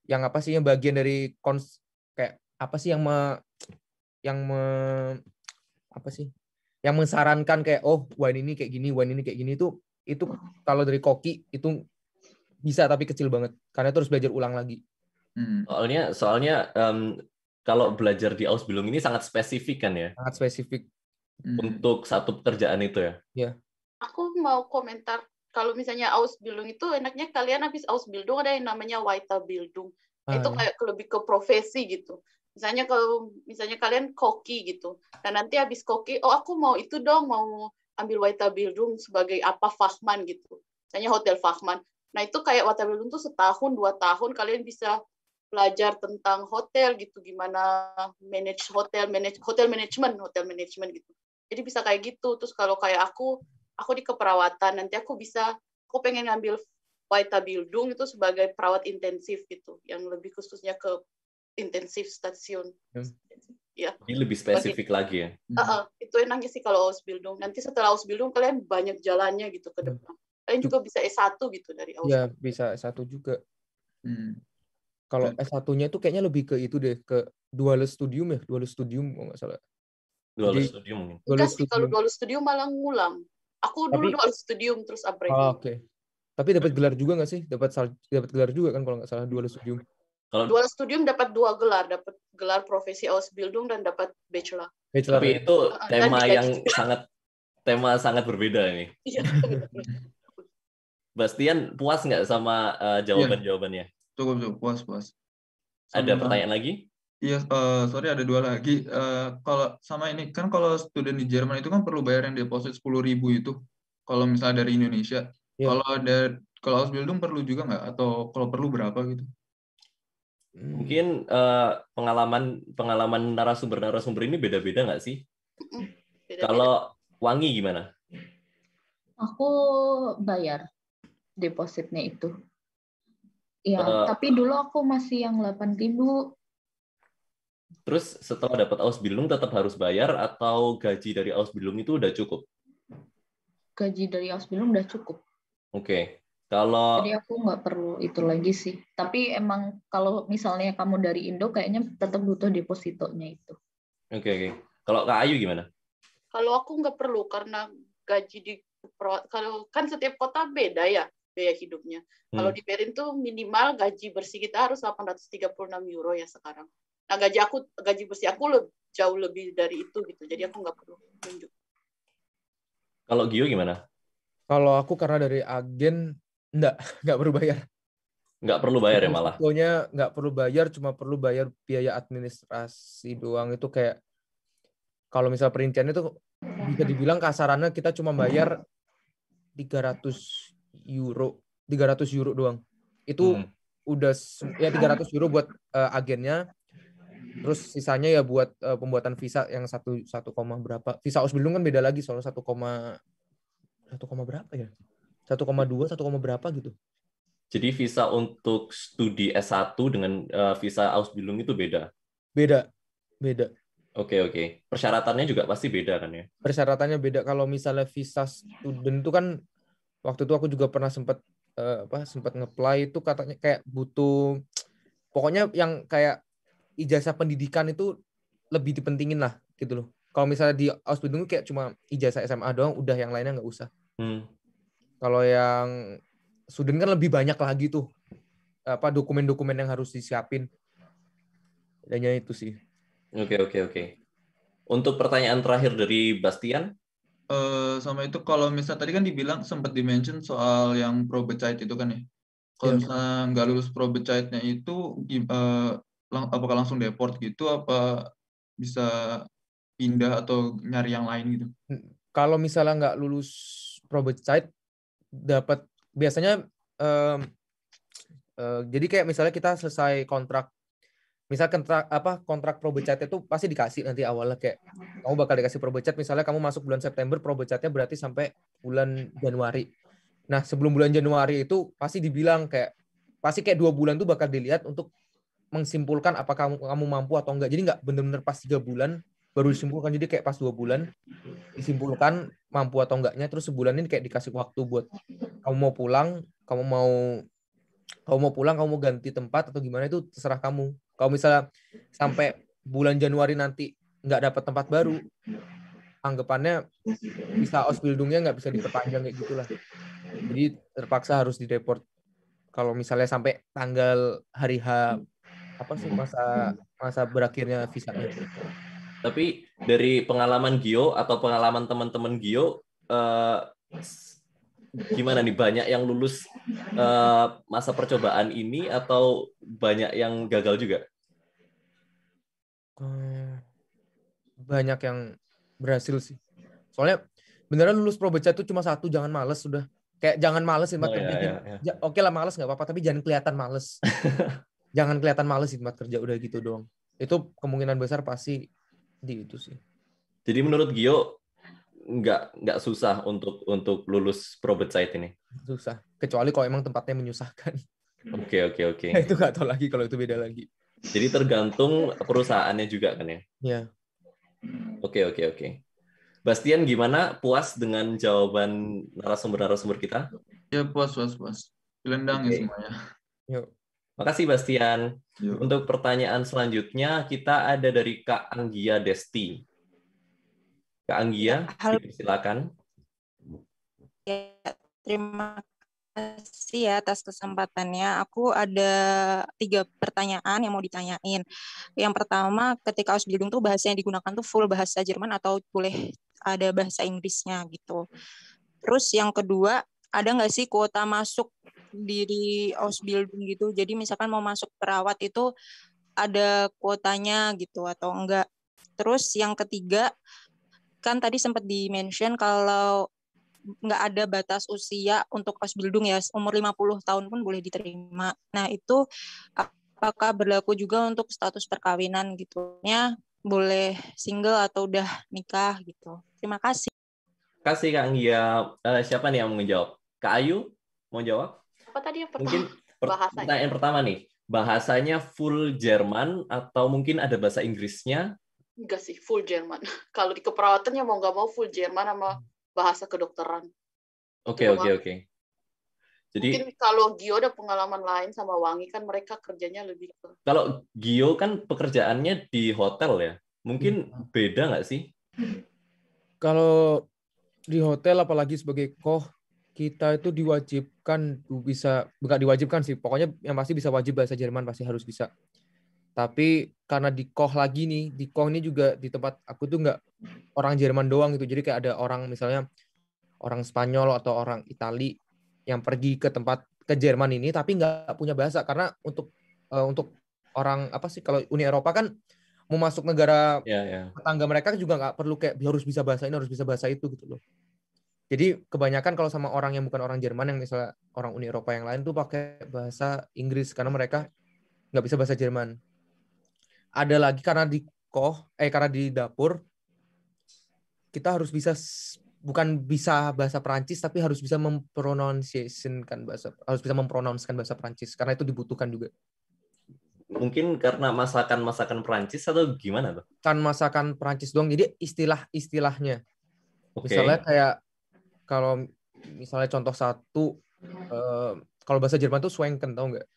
apa sih yang bagian dari kayak apa sih yang apa sih? Yang mensarankan kayak wine ini kayak gini, wine ini kayak gini itu kalau dari koki itu bisa tapi kecil banget karena itu harus belajar ulang lagi. Soalnya kalau belajar di Ausbildung ini sangat spesifik kan ya? Sangat spesifik. Untuk satu pekerjaan itu ya? Iya. Aku mau komentar, kalau misalnya Ausbildung itu enaknya kalian habis Ausbildung ada yang namanya Weiterbildung. Itu kayak lebih ke profesi gitu. Misalnya kalau kalian koki gitu, dan nanti habis koki, aku mau itu dong, mau ambil Weiterbildung sebagai apa Fachmann gitu. Misalnya hotel Fachmann. Nah itu kayak Weiterbildung tuh 1 tahun, 2 tahun kalian bisa belajar tentang hotel gitu, gimana manage hotel management gitu. Jadi bisa kayak gitu. Terus kalau kayak aku di keperawatan, nanti aku pengen ngambil Weiterbildung itu sebagai perawat intensif gitu, yang lebih khususnya ke intensif stasiun. Ya. Ini lebih spesifik lagi ya. Itu enaknya sih kalau Ausbildung. Nanti setelah Ausbildung kalian banyak jalannya gitu ke depan. Kalian juga bisa S1 gitu dari Ausbildung. Ya, bisa S1 juga. Kalau S1-nya itu kayaknya lebih ke itu deh, ke dual studium kalau nggak salah. Dual studium mungkin. Enggak sih, kalau dual studium malah ngulang. Aku dulu dual studium terus upgrading. Oke. Tapi dapat gelar juga nggak sih? Dapat gelar juga kan kalau nggak salah dual studium. Dual studium dapat 2 gelar, dapat gelar profesi Ausbildung dan dapat bachelor. Tapi itu tema sangat berbeda ini. Iya. Bastian, puas nggak sama jawaban-jawabannya? Cukup puas. Ada pertanyaan lagi? Iya, sorry ada 2 lagi. Kalau sama ini kan kalau student di Jerman itu kan perlu bayar yang deposit 10.000 itu. Kalau misalnya dari Indonesia. Kalau Ausbildung perlu juga nggak? Atau kalau perlu berapa gitu? Mungkin pengalaman narasumber ini beda-beda nggak sih? Kalau Wangi gimana? Aku bayar depositnya itu. Ya, tapi dulu aku masih yang 8.000. Terus setelah dapat Ausbildung tetap harus bayar atau gaji dari Ausbildung itu udah cukup? Gaji dari Ausbildung udah cukup. Oke. Jadi aku nggak perlu itu lagi sih. Tapi emang kalau misalnya kamu dari Indo kayaknya tetap butuh depositonya itu. Oke. Kalau Kak Ayu gimana? Kalau aku nggak perlu karena gaji kalau kan setiap kota beda ya biaya hidupnya. Kalau di Berlin tuh minimal gaji bersih kita harus 836 euro ya sekarang. Nah gaji bersih aku jauh lebih dari itu gitu. Jadi aku nggak perlu tunjuk. Kalau Gio gimana? Kalau aku karena dari agen nggak perlu bayar. Nggak perlu bayar ya malah? Pokoknya nggak perlu bayar, cuma perlu bayar biaya administrasi doang. Itu kayak kalau misal perincian itu bisa dibilang kasarannya kita cuma bayar 300 euro doang. Itu udah ya 300 euro buat agennya. Terus sisanya ya buat pembuatan visa yang 1, berapa. Visa Ausbildung kan beda lagi soalnya 1, berapa ya? 1,2, 1, berapa gitu. Jadi visa untuk studi S1 dengan visa Ausbildung itu beda? Beda. Oke. Persyaratannya juga pasti beda kan ya? Persyaratannya beda. Kalau misalnya visa student itu kan waktu itu aku juga pernah sempat nge-apply itu katanya kayak butuh pokoknya yang kayak ijazah pendidikan itu lebih dipentingin lah gitu loh. Kalau misalnya di Ausbildung kayak cuma ijazah SMA doang, udah yang lainnya nggak usah. Kalau yang student kan lebih banyak lagi tuh dokumen-dokumen yang harus disiapin. Adanya itu sih. Oke. Untuk pertanyaan terakhir dari Bastian? Sama itu kalau misalnya tadi kan dibilang sempat dimention soal yang probezeit itu kan ya. Kalau misalnya nggak lulus probezeitnya itu apakah langsung deport gitu, apa bisa pindah atau nyari yang lain gitu? Kalau misalnya nggak lulus probezeit dapat biasanya jadi kayak misalnya kita selesai kontrak, misalkan kontrak probezeit itu pasti dikasih nanti awalnya kayak kamu bakal dikasih probezeit, misalnya kamu masuk bulan September, probezeitnya berarti sampai bulan Januari. Nah sebelum bulan Januari itu pasti dibilang kayak 2 bulan tuh bakal dilihat untuk menyimpulkan apakah kamu mampu atau enggak. Jadi nggak benar-benar pas 3 bulan baru disimpulkan, jadi kayak pas 2 bulan disimpulkan mampu atau enggaknya, terus sebulan ini kayak dikasih waktu buat kamu mau pulang, kamu mau ganti tempat atau gimana, itu terserah kamu. Kalau misalnya sampai bulan Januari nanti nggak dapat tempat baru, anggapannya bisa Ausbildungnya nggak bisa diperpanjang kayak gitulah. Jadi terpaksa harus dideport kalau misalnya sampai tanggal hari H apa sih masa berakhirnya visanya. Tapi dari pengalaman Gio atau pengalaman teman-teman Gio, gimana nih, banyak yang lulus masa percobaan ini atau banyak yang gagal juga? Banyak yang berhasil sih. Soalnya beneran lulus Probeca itu cuma satu, jangan males sudah. Kayak jangan males di tempat kerja. Ya. Oke lah males nggak apa-apa, tapi jangan kelihatan males. Jangan kelihatan males di tempat kerja, udah gitu doang. Itu kemungkinan besar pasti di itu sih. Jadi menurut Gio nggak susah untuk lulus Probecite ini? Susah, kecuali kalau emang tempatnya menyusahkan. Oke. Nah, itu nggak tahu lagi kalau itu beda lagi. Jadi tergantung perusahaannya juga kan ya? Iya. Oke. Bastian, gimana? Puas dengan jawaban narasumber kita? Ya, puas. Dilendang ya semuanya. Yuk. Makasih Bastian. Yuk. Untuk pertanyaan selanjutnya kita ada dari Kak Anggia Desti. Kak Anggia, silakan. Ya, terima kasih ya atas kesempatannya. Aku ada 3 pertanyaan yang mau ditanyain. Yang pertama, ketika Ausbildung tuh bahasa yang digunakan tuh full bahasa Jerman atau boleh ada bahasa Inggrisnya gitu. Terus yang kedua, ada nggak sih kuota masuk di Ausbildung gitu? Jadi misalkan mau masuk perawat itu ada kuotanya gitu atau enggak? Terus yang ketiga, kan tadi sempat di-mention kalau nggak ada batas usia untuk Ausbildung ya, umur 50 tahun pun boleh diterima. Nah, itu apakah berlaku juga untuk status perkawinan gitu? Ya, boleh single atau udah nikah gitu. Terima kasih. Terima kasih Kak Anggia. Siapa nih yang mau menjawab? Kak Ayu mau jawab? Apa tadi yang pertama? Mungkin pertanyaan pertama nih. Bahasanya full Jerman atau mungkin ada bahasa Inggrisnya? Enggak sih, full Jerman. Kalau di keperawatannya mau nggak mau full Jerman sama bahasa kedokteran. Oke. Jadi mungkin kalau Gio ada pengalaman lain sama Wangi kan mereka kerjanya lebih ke... Kalau Gio kan pekerjaannya di hotel ya. Mungkin beda nggak sih? Kalau di hotel apalagi sebagai koh, kita itu diwajibkan nggak diwajibkan sih. Pokoknya yang pasti bisa wajib bahasa Jerman, pasti harus bisa. Tapi karena di koh lagi nih, di koh ini juga di tempat aku tuh nggak orang Jerman doang gitu. Jadi kayak ada orang misalnya orang Spanyol atau orang Itali yang pergi ke Jerman ini tapi nggak punya bahasa, karena untuk orang apa sih, kalau Uni Eropa kan mau masuk negara tetangga mereka juga nggak perlu kayak harus bisa bahasa ini, harus bisa bahasa itu gitu loh. Jadi kebanyakan kalau sama orang yang bukan orang Jerman, yang misalnya orang Uni Eropa yang lain tuh pakai bahasa Inggris karena mereka nggak bisa bahasa Jerman. Ada lagi karena di dapur kita harus bisa, bukan bisa bahasa Perancis tapi harus bisa mempronounsiasikan bahasa Perancis karena itu dibutuhkan juga. Mungkin karena masakan Perancis atau gimana tuh? Kan masakan Perancis doang, jadi istilahnya. Okay. Misalnya kayak kalau misalnya contoh satu, kalau bahasa Jerman tuh Schwenken, tau nggak?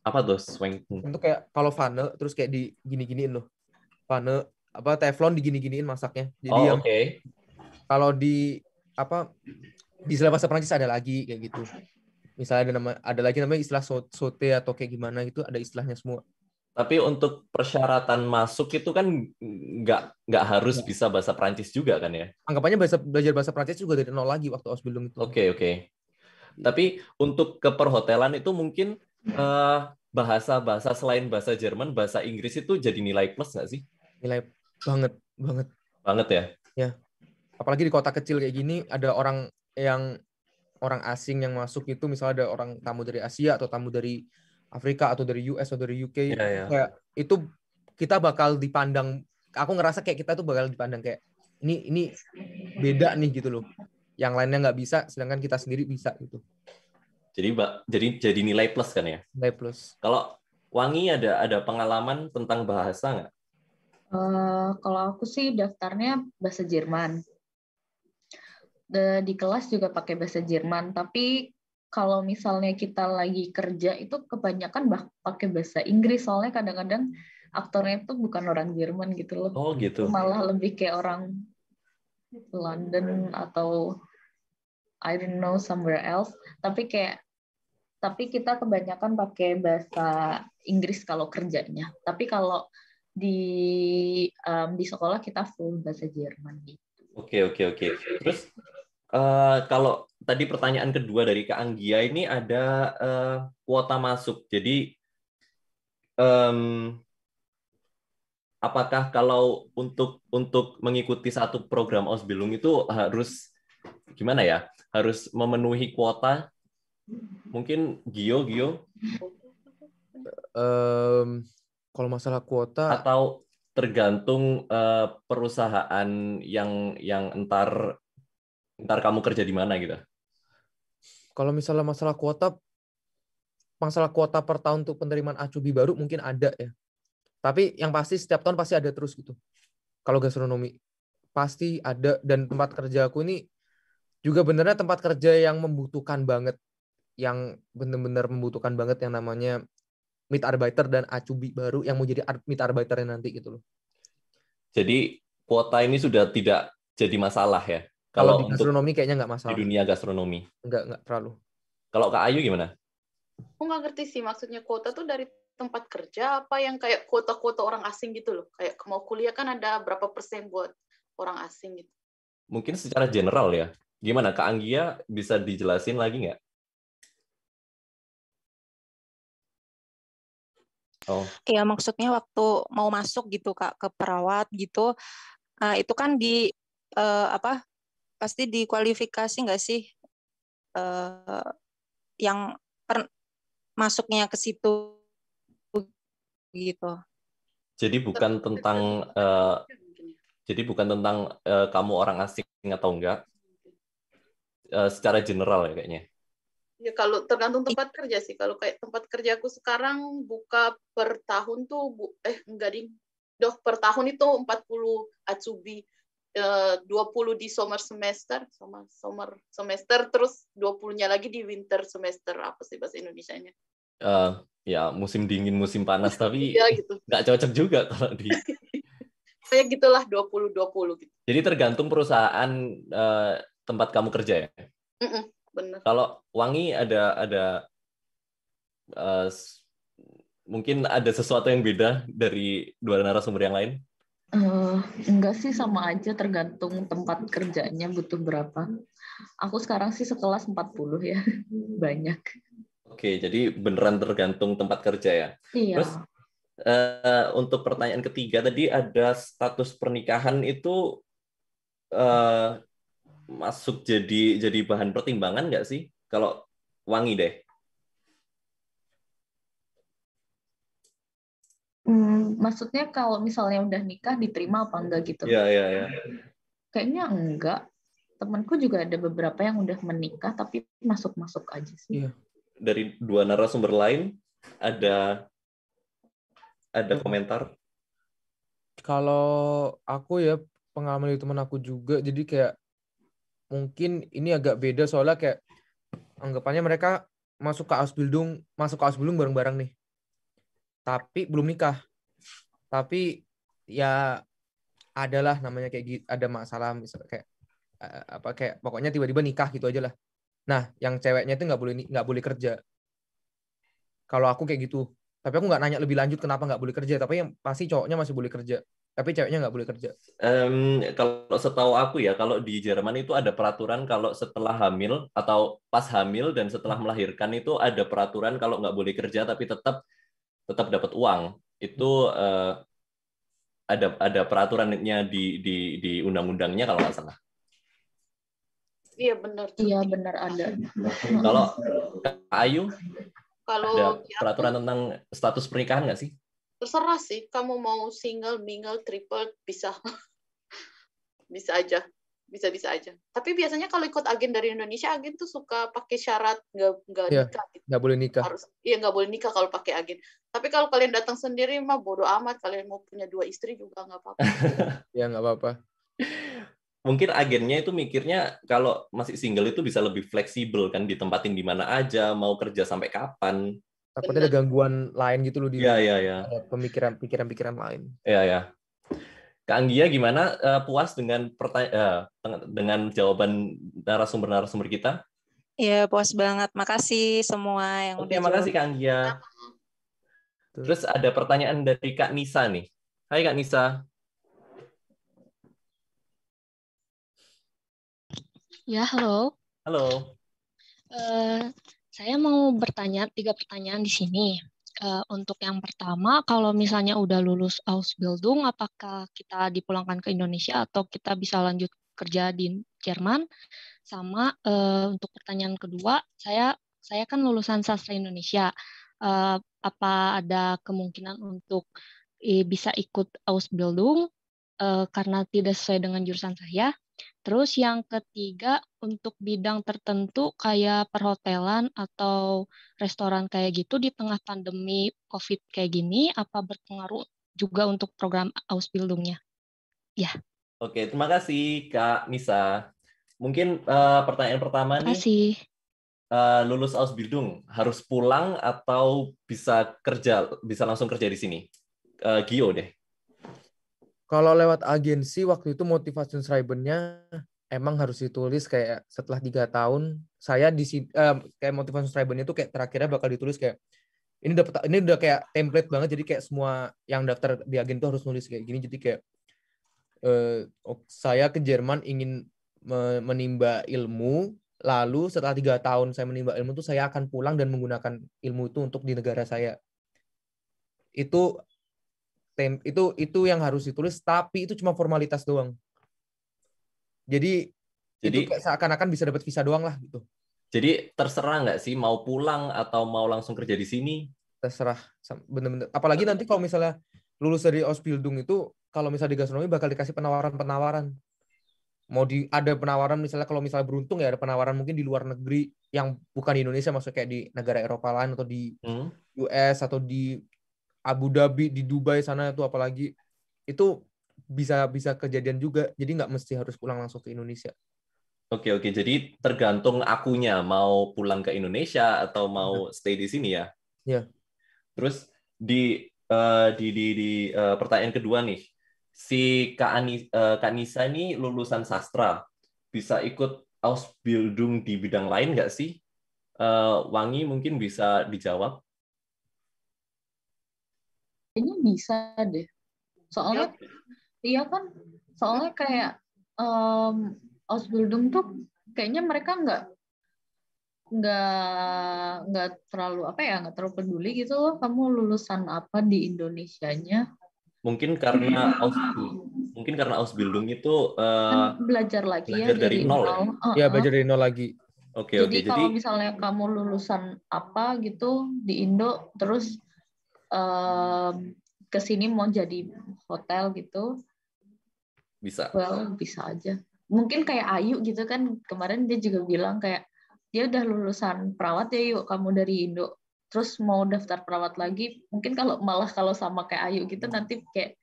Apa tuh Schwenken? Itu kayak kalau Pfanne terus kayak di gini-giniin loh. Pfanne apa teflon digini-giniin masaknya. Jadi kalau di istilah bahasa Perancis ada lagi kayak gitu. Misalnya ada lagi namanya istilah saute atau kayak gimana gitu, ada istilahnya semua. Tapi untuk persyaratan masuk itu kan nggak harus bisa bahasa Perancis juga kan ya? Anggapannya belajar bahasa Perancis juga dari nol lagi waktu Ausbildung itu. Oke. Tapi untuk keperhotelan itu mungkin bahasa selain bahasa Jerman, bahasa Inggris itu jadi nilai plus nggak sih? Nilai banget. Banget ya? Ya. Apalagi di kota kecil kayak gini, ada orang asing yang masuk itu, misalnya ada orang tamu dari Asia atau tamu dari Afrika atau dari US atau dari UK, kayak itu kita bakal dipandang, aku ngerasa kayak kita tuh bakal dipandang kayak ini beda nih gitu loh. Yang lainnya nggak bisa, sedangkan kita sendiri bisa gitu. Jadi nilai plus kan ya? Nilai plus. Kalau Wangi ada pengalaman tentang bahasa nggak? Kalau aku sih daftarnya bahasa Jerman. Di kelas juga pakai bahasa Jerman, tapi kalau misalnya kita lagi kerja itu kebanyakan pakai bahasa Inggris, soalnya kadang-kadang aktornya itu bukan orang Jerman gitu loh. Oh gitu. Malah lebih kayak orang London atau I don't know somewhere else. Tapi kita kebanyakan pakai bahasa Inggris kalau kerjanya. Tapi kalau di sekolah kita full bahasa Jerman gitu. Oke. Terus kalau tadi pertanyaan kedua dari Kak Anggia ini ada kuota masuk. Jadi apakah kalau untuk mengikuti satu program Ausbildung itu harus gimana ya? Harus memenuhi kuota? Mungkin Gio? Kalau masalah kuota atau tergantung perusahaan yang entar kamu kerja di mana gitu. Kalau misalnya masalah kuota per tahun untuk penerimaan acubi baru mungkin ada ya. Tapi yang pasti setiap tahun pasti ada terus gitu. Kalau gastronomi pasti ada, dan tempat kerja aku ini juga benernya tempat kerja yang membutuhkan banget, yang benar-benar membutuhkan banget yang namanya Mitarbeiter dan acubi baru yang mau jadi Mitarbeiternya nanti gitu loh. Jadi kuota ini sudah tidak jadi masalah ya? Kalau di gastronomi kayaknya nggak masalah. Di dunia gastronomi? Nggak terlalu. Kalau Kak Ayu gimana? Aku nggak ngerti sih maksudnya kuota tuh dari tempat kerja apa yang kayak kuota-kuota orang asing gitu loh. Kayak mau kuliah kan ada berapa persen buat orang asing gitu. Mungkin secara general ya. Gimana Kak Anggia, bisa dijelasin lagi nggak? Oh. Iya, maksudnya waktu mau masuk gitu Kak ke perawat gitu, itu kan pasti dikualifikasi nggak sih yang masuknya ke situ gitu. Jadi bukan tentang kamu orang asing atau enggak, secara general ya kayaknya. Ya kalau tergantung tempat kerja sih. Kalau kayak tempat kerjaku sekarang buka per tahun tuh per tahun itu 40 acubi, 20 di summer semester, terus 20-nya lagi di winter semester. Apa sih bahasa Indonesianya? Ya musim dingin, musim panas, tapi ya, gitu. Nggak cocok juga kalau di kayak gitulah 20 gitu. Jadi tergantung perusahaan tempat kamu kerja ya. Benar. Kalau Wangi ada mungkin ada sesuatu yang beda dari dua narasumber yang lain? Enggak sih, sama aja, tergantung tempat kerjanya butuh berapa. Aku sekarang sih sekelas 40 ya, banyak. Oke, jadi beneran tergantung tempat kerja ya. Iya. Terus untuk pertanyaan ketiga tadi ada status pernikahan itu masuk jadi bahan pertimbangan nggak sih? Kalau Wangi deh. Maksudnya kalau misalnya udah nikah diterima apa enggak gitu? Iya. Kayaknya enggak. Temanku juga ada beberapa yang udah menikah tapi masuk-masuk aja sih. Iya. Dari dua narasumber lain ada komentar? Kalau aku ya pengalaman dari teman aku juga, jadi kayak mungkin ini agak beda soalnya kayak anggapannya mereka masuk ke Ausbildung bareng-bareng nih. Tapi belum nikah. Tapi ya adalah namanya kayak gitu, ada masalah misalnya kayak pokoknya tiba-tiba nikah gitu aja lah. Nah, yang ceweknya itu nggak boleh kerja. Kalau aku kayak gitu. Tapi aku nggak nanya lebih lanjut kenapa nggak boleh kerja. Tapi yang pasti cowoknya masih boleh kerja. Tapi ceweknya nggak boleh kerja. Kalau setahu aku ya, kalau di Jerman itu ada peraturan kalau setelah hamil atau pas hamil dan setelah melahirkan itu ada peraturan kalau nggak boleh kerja tapi tetap dapat uang. Itu ada peraturannya di undang-undangnya kalau nggak salah. Iya benar. Iya benar ada. Kalau Ayu, kalau ada peraturan tentang status pernikahan nggak sih? Terserah sih, kamu mau single, mingle, triple, bisa. Bisa aja. Bisa aja. Tapi biasanya kalau ikut agen dari Indonesia, agen tuh suka pakai syarat nggak nikah. Gitu. Nggak boleh nikah. Nggak boleh nikah kalau pakai agen. Tapi kalau kalian datang sendiri mah bodo amat. Kalian mau punya 2 istri juga nggak apa-apa. Ya nggak apa-apa. Mungkin agennya itu mikirnya kalau masih single itu bisa lebih fleksibel kan, ditempatin di mana aja, mau kerja sampai kapan. Takutnya ada gangguan lain gitu loh di Iya. pemikiran lain. Iya. Kak Anggia gimana? Puas dengan dengan jawaban narasumber kita? Iya, puas banget. Makasih semua yang Oke, udah jawab. makasih Kak Anggia. Terus ada pertanyaan dari Kak Nisa nih. Hai Kak Nisa. Ya, halo. Halo. Saya mau bertanya 3 pertanyaan di sini. Untuk yang pertama, kalau misalnya udah lulus Ausbildung, apakah kita dipulangkan ke Indonesia atau kita bisa lanjut kerja di Jerman? Sama untuk pertanyaan kedua, saya kan lulusan sastra Indonesia. Apa ada kemungkinan untuk bisa ikut Ausbildung karena tidak sesuai dengan jurusan saya? Terus yang ketiga, untuk bidang tertentu kayak perhotelan atau restoran kayak gitu di tengah pandemi COVID kayak gini, apa berpengaruh juga untuk program Ausbildungnya? Ya. Oke, terima kasih Kak Nisa. Mungkin pertanyaan pertama nih, lulus Ausbildung harus pulang atau bisa langsung kerja di sini? Gio deh. Kalau lewat agensi waktu itu Motivationsschreiben-nya emang harus ditulis kayak setelah 3 tahun saya di kayak Motivationsschreiben itu kayak terakhirnya bakal ditulis kayak ini udah kayak template banget, jadi kayak semua yang daftar di agen itu harus nulis kayak gini. Jadi kayak saya ke Jerman ingin menimba ilmu, lalu setelah 3 tahun saya menimba ilmu itu saya akan pulang dan menggunakan ilmu itu untuk di negara saya. Itu yang harus ditulis, tapi itu cuma formalitas doang. Jadi itu kayak seakan-akan bisa dapat visa doang lah gitu. Jadi terserah nggak sih mau pulang atau mau langsung kerja di sini? Terserah, bener-bener. Apalagi nanti kalau misalnya lulus dari Ausbildung itu, kalau misalnya di gastronomi bakal dikasih penawaran-penawaran. Ada penawaran misalnya kalau misalnya beruntung ya ada penawaran mungkin di luar negeri yang bukan di Indonesia, maksudnya kayak di negara Eropa lain atau di US atau di Abu Dhabi, di Dubai sana itu apalagi itu bisa kejadian juga. Jadi nggak mesti harus pulang langsung ke Indonesia. Oke. Jadi tergantung akunya mau pulang ke Indonesia atau mau stay di sini ya. Iya. Terus di pertanyaan kedua nih, si Kak Nisa ini lulusan sastra, bisa ikut Ausbildung di bidang lain nggak sih? Wangi mungkin bisa dijawab. Kayaknya bisa deh. Soalnya iya kan, soalnya kayak Ausbildung tuh kayaknya mereka nggak terlalu nggak terlalu peduli gitu loh kamu lulusan apa di Indonesianya. Mungkin karena Ausbildung itu belajar lagi belajar dari nol. Ya, belajar dari nol lagi. Oke. Jadi kalau misalnya kamu lulusan apa gitu di Indo terus ke sini mau jadi hotel gitu, bisa. Well, bisa aja. Mungkin kayak Ayu gitu kan, kemarin dia juga bilang kayak dia udah lulusan perawat ya, yuk kamu dari Indo terus mau daftar perawat lagi, mungkin kalau sama kayak Ayu gitu nanti kayak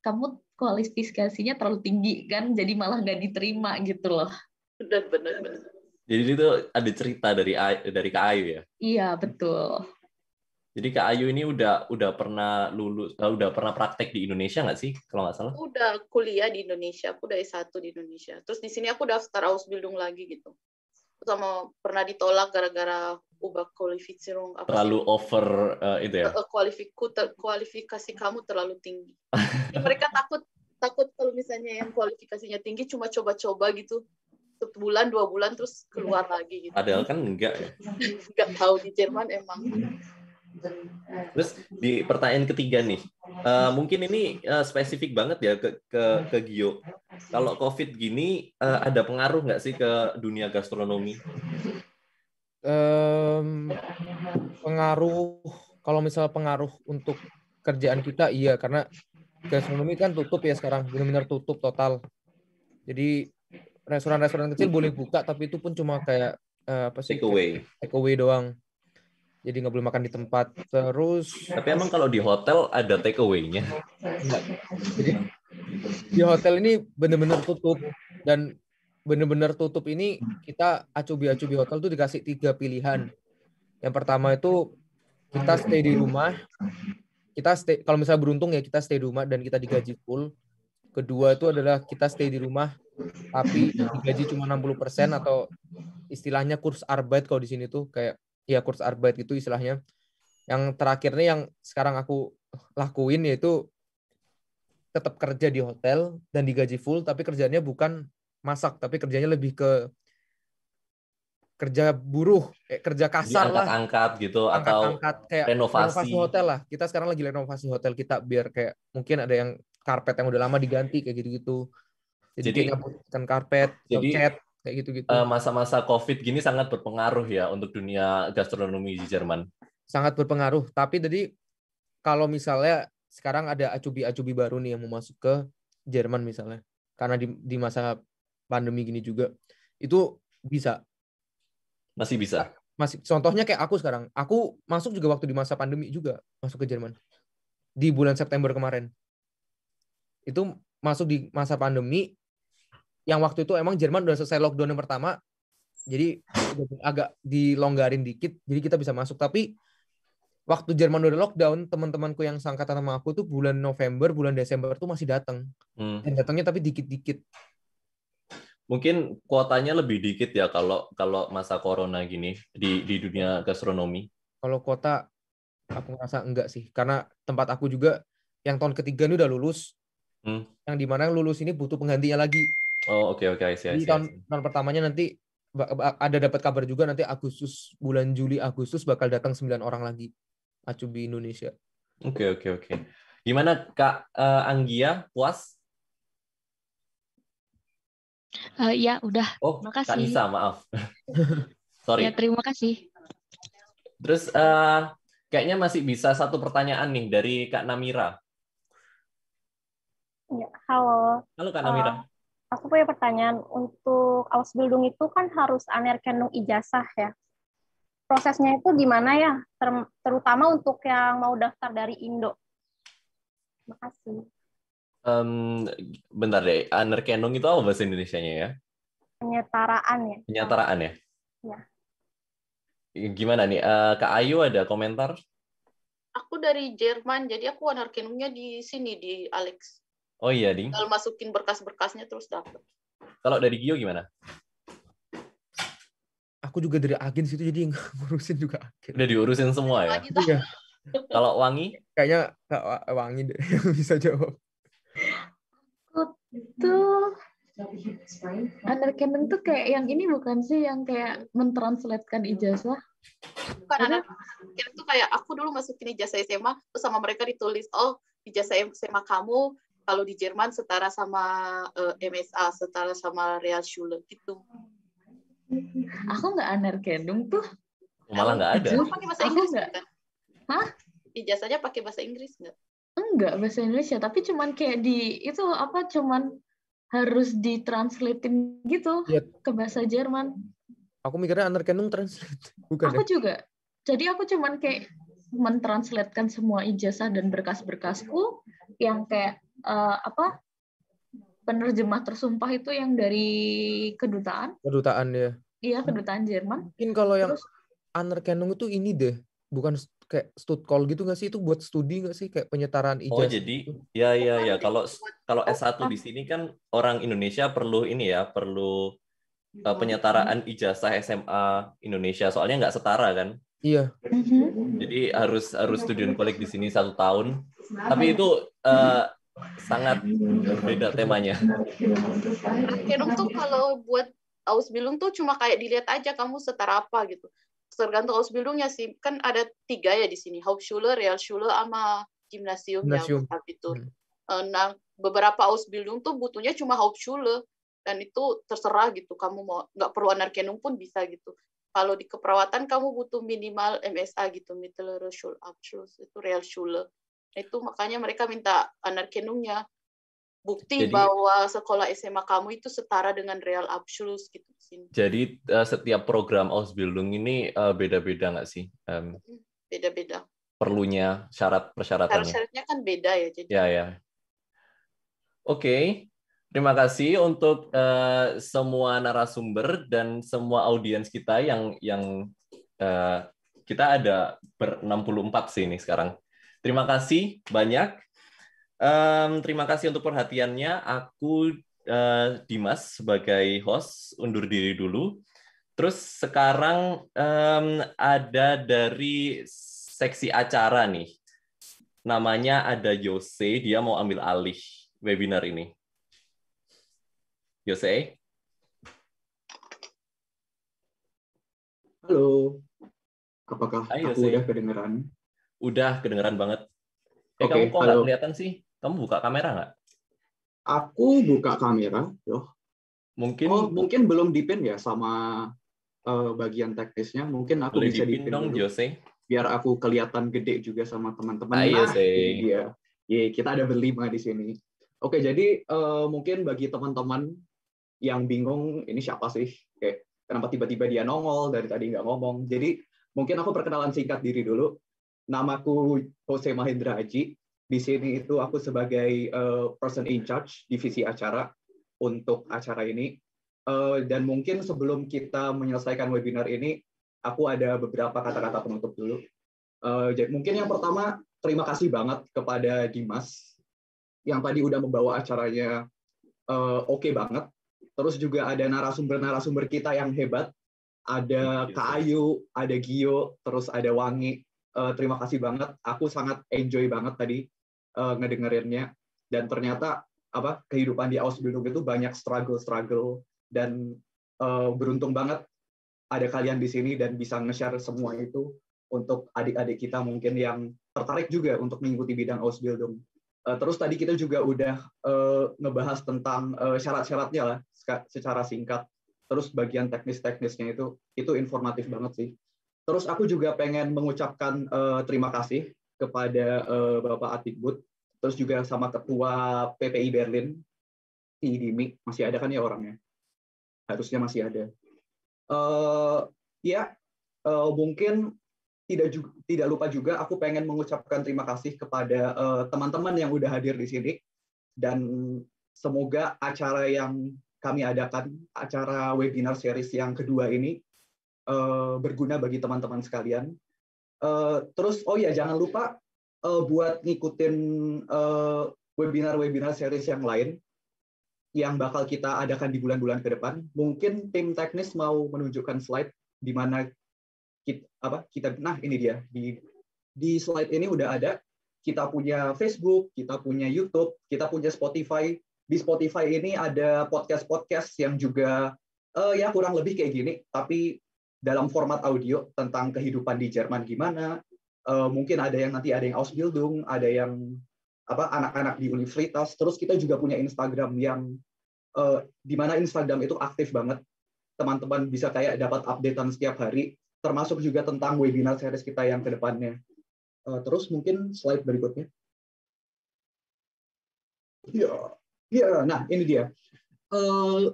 kamu kualifikasinya terlalu tinggi kan, jadi malah nggak diterima gitu loh. Benar. Jadi itu ada cerita dari Kak Ayu ya? Iya, betul. Jadi Kak Ayu ini udah pernah udah pernah praktek di Indonesia nggak sih kalau nggak salah? Udah kuliah di Indonesia, aku udah S1 di Indonesia. Terus di sini aku daftar Ausbildung lagi gitu. Sama pernah ditolak gara-gara ubah kualifikasi terlalu over itu ya? Kualifikasi kamu terlalu tinggi. Mereka takut kalau misalnya yang kualifikasinya tinggi cuma coba-coba gitu. 1 bulan, 2 bulan terus keluar lagi gitu. Padahal kan enggak ya. Enggak tahu di Jerman emang. Terus di pertanyaan ketiga nih, mungkin ini spesifik banget ya ke Gio. Kalau COVID gini ada pengaruh nggak sih ke dunia gastronomi? Pengaruh, kalau misal pengaruh untuk kerjaan kita iya, karena gastronomi kan tutup ya sekarang, benar-benar tutup total. Jadi restoran-restoran kecil boleh buka, tapi itu pun cuma kayak take away doang. Jadi nggak boleh makan di tempat. Terus. Tapi emang kalau di hotel ada take away-nya? Enggak. Jadi di hotel ini benar-benar tutup, dan benar-benar tutup ini kita acubi hotel tuh dikasih 3 pilihan. Yang pertama itu kita stay di rumah. Kalau misalnya beruntung ya kita stay di rumah dan kita digaji full. Kedua itu adalah kita stay di rumah, tapi digaji cuma 60% atau istilahnya Kurzarbeit kalau di sini tuh kayak ya Kurzarbeit itu istilahnya. Yang terakhir nih yang sekarang aku lakuin yaitu tetap kerja di hotel dan digaji full, tapi kerjanya bukan masak, tapi kerjanya lebih ke kerja buruh, kerja kasar lah. Angkat-angkat gitu atau Angkat-angkat kayak renovasi hotel lah. Kita sekarang lagi renovasi hotel kita biar kayak mungkin ada yang karpet yang udah lama diganti kayak gitu-gitu. Jadi kayak ngebutuhkan karpet, cat kayak gitu-gitu. Masa-masa COVID gini sangat berpengaruh ya untuk dunia gastronomi di Jerman. Sangat berpengaruh. Tapi jadi kalau misalnya sekarang ada acubi-acubi baru nih yang mau masuk ke Jerman misalnya, karena di masa pandemi gini juga, itu bisa. Masih bisa? Masih. Contohnya kayak aku sekarang. Aku masuk juga waktu di masa pandemi juga, masuk ke Jerman. Di bulan September kemarin. Itu masuk di masa pandemi, yang waktu itu emang Jerman udah selesai lockdown yang pertama, jadi agak dilonggarin dikit, jadi kita bisa masuk. Tapi waktu Jerman udah lockdown, teman-temanku yang seangkatan sama aku tuh bulan November, bulan Desember tuh masih datang. Dan datangnya tapi dikit-dikit. Mungkin kuotanya lebih dikit ya kalau masa corona gini di dunia gastronomi. Kalau kuota aku ngerasa enggak sih, karena tempat aku juga yang tahun ketiga ini udah lulus. Yang dimana yang lulus ini butuh penggantinya lagi. Oh, oke. Di tahun pertamanya nanti ada dapat kabar juga nanti bulan Juli Agustus bakal datang 9 orang lagi acubi Indonesia. Oke. Gimana Kak Anggia, puas? Ya udah. Oh, makasih. Kak Nisa, maaf. Sorry. Ya terima kasih. Terus kayaknya masih bisa satu pertanyaan nih dari Kak Namira. Ya, halo. Halo Kak Namira. Aku punya pertanyaan. Untuk Ausbildung itu kan harus Anerkennung ijazah ya. Prosesnya itu gimana ya? Terutama untuk yang mau daftar dari Indo. Makasih. Bentar deh, Anerkennung itu apa bahasa Indonesianya ya? Penyetaraan ya. Penyetaraan ya? Ya. Gimana nih, Kak Ayu ada komentar? Aku dari Jerman, jadi aku Anerkennungnya di sini, di Alex. Oh iya, Ding. Kalau masukin berkas-berkasnya terus dapat. Kalau dari Gio gimana? Aku juga dari agen situ, jadi ngurusin juga agen. Udah diurusin semua ya? Iya. Kalau Wangi? Kayaknya Kak Wangi deh yang bisa jawab. Aku tuh Anerkennung tuh kayak yang ini bukan sih, yang kayak mentranslatekan ijazah? Bukan, Anerkennung tuh kayak aku dulu masukin ijazah SMA, terus sama mereka ditulis, oh ijazah SMA kamu kalau di Jerman setara sama MSA, setara sama Realschule gitu. Aku nggak Anerkennung tuh. Malah nggak ada. Pakai bahasa Inggris kan? Hah? Ijazahnya pakai bahasa Inggris nggak? Enggak, bahasa Indonesia, tapi cuman kayak cuman harus ditranslatein gitu ke bahasa Jerman. Aku mikirnya Anerkennung translate. Bukan. Aku juga. Jadi aku cuman kayak mentranslatekan semua ijazah dan berkas-berkasku yang kayak penerjemah tersumpah itu yang dari kedutaan. Kedutaan ya. Iya, kedutaan Jerman. Mungkin kalau yang Anerkennung itu ini deh, bukan kayak Stuttgart gitu nggak sih, itu buat studi nggak sih, kayak penyetaraan ijazah? Oh jadi ya kalau S1 di sini kan orang Indonesia perlu ini ya, perlu penyetaraan ijazah SMA Indonesia, soalnya nggak setara kan? Iya. Jadi harus student college di sini 1 tahun. Tapi itu sangat berbeda temanya. Anerkennung tuh kalau buat Ausbildung tuh cuma kayak dilihat aja kamu setara apa gitu. Tergantung Ausbildungnya sih, kan ada 3 ya di sini, Hauptschule, Realschule, sama Gymnasium. Yang Abitur. Nah, beberapa Ausbildung tuh butuhnya cuma Hauptschule, dan itu terserah gitu, kamu mau nggak perlu Anerkennung pun bisa gitu. Kalau di keperawatan kamu butuh minimal MSA gitu, Mittlere Schulabschluss, itu Realschule. Itu makanya mereka minta Anerkennungnya. Bukti bahwa sekolah SMA kamu itu setara dengan Realabschluss gitu. Jadi setiap program Ausbildung ini beda-beda nggak sih? Beda-beda. Perlunya persyaratannya. Syarat-syaratnya kan beda ya. Jadi. Ya. Oke. Terima kasih untuk semua narasumber dan semua audiens kita yang kita ada ber-64 sih ini sekarang. Terima kasih banyak. Terima kasih untuk perhatiannya. Aku Dimas sebagai host undur diri dulu. Terus sekarang ada dari seksi acara nih. Namanya ada Yose, dia mau ambil alih webinar ini. Yose? Halo, apakah Hai, aku Yose. udah kedengeran? Udah kedengeran banget. Oke, Kamu kok nggak halo. kelihatan sih? Kamu buka kamera nggak? Aku buka kamera, loh. Mungkin belum dipin ya sama bagian teknisnya. Mungkin aku Boleh bisa dipin dipin dong, dulu. Yose. Biar aku kelihatan gede juga sama teman-teman. Hai, Nah, Yose. ini dia. Ye, kita ada berlima di sini. Oke, jadi mungkin bagi teman-teman yang bingung, ini siapa sih? Kayak, kenapa tiba-tiba dia nongol, dari tadi nggak ngomong. Jadi, mungkin aku perkenalan singkat diri dulu. Namaku Jose Mahendra Aji. Di sini itu aku sebagai person in charge divisi acara untuk acara ini. Dan mungkin sebelum kita menyelesaikan webinar ini, aku ada beberapa kata-kata penutup dulu. Jadi mungkin yang pertama, terima kasih banget kepada Dimas yang tadi udah membawa acaranya oke banget. Terus juga ada narasumber-narasumber kita yang hebat. Ada Kak Ayu, ada Gio, terus ada Wangi. Terima kasih banget. Aku sangat enjoy banget tadi ngedengerinnya. Dan ternyata kehidupan di Ausbildung itu banyak struggle dan beruntung banget ada kalian di sini dan bisa nge-share semua itu untuk adik-adik kita mungkin yang tertarik juga untuk mengikuti bidang Ausbildung. Terus tadi kita juga udah ngebahas tentang syarat-syaratnya lah secara singkat. Terus bagian teknis-teknisnya itu informatif banget sih. Terus aku juga pengen mengucapkan terima kasih kepada Bapak Atikbud, terus juga sama Ketua PPI Berlin, Dimi, masih ada kan ya orangnya? Harusnya masih ada. Mungkin tidak lupa juga aku pengen mengucapkan terima kasih kepada teman-teman yang udah hadir di sini, dan semoga acara yang kami adakan, acara webinar series yang kedua ini berguna bagi teman-teman sekalian. Terus jangan lupa buat ngikutin webinar-webinar series yang lain yang bakal kita adakan di bulan-bulan ke depan. Mungkin tim teknis mau menunjukkan slide di mana kita nah ini dia di slide ini udah ada. Kita punya Facebook, kita punya YouTube, kita punya Spotify. Di Spotify ini ada podcast-podcast yang juga kurang lebih kayak gini, tapi dalam format audio tentang kehidupan di Jerman gimana. Mungkin ada yang Ausbildung, ada yang anak-anak di universitas. Terus kita juga punya Instagram yang di mana Instagram itu aktif banget. Teman-teman bisa kayak dapat updatean setiap hari, termasuk juga tentang webinar series kita yang ke depannya. Terus mungkin slide berikutnya. Nah ini dia.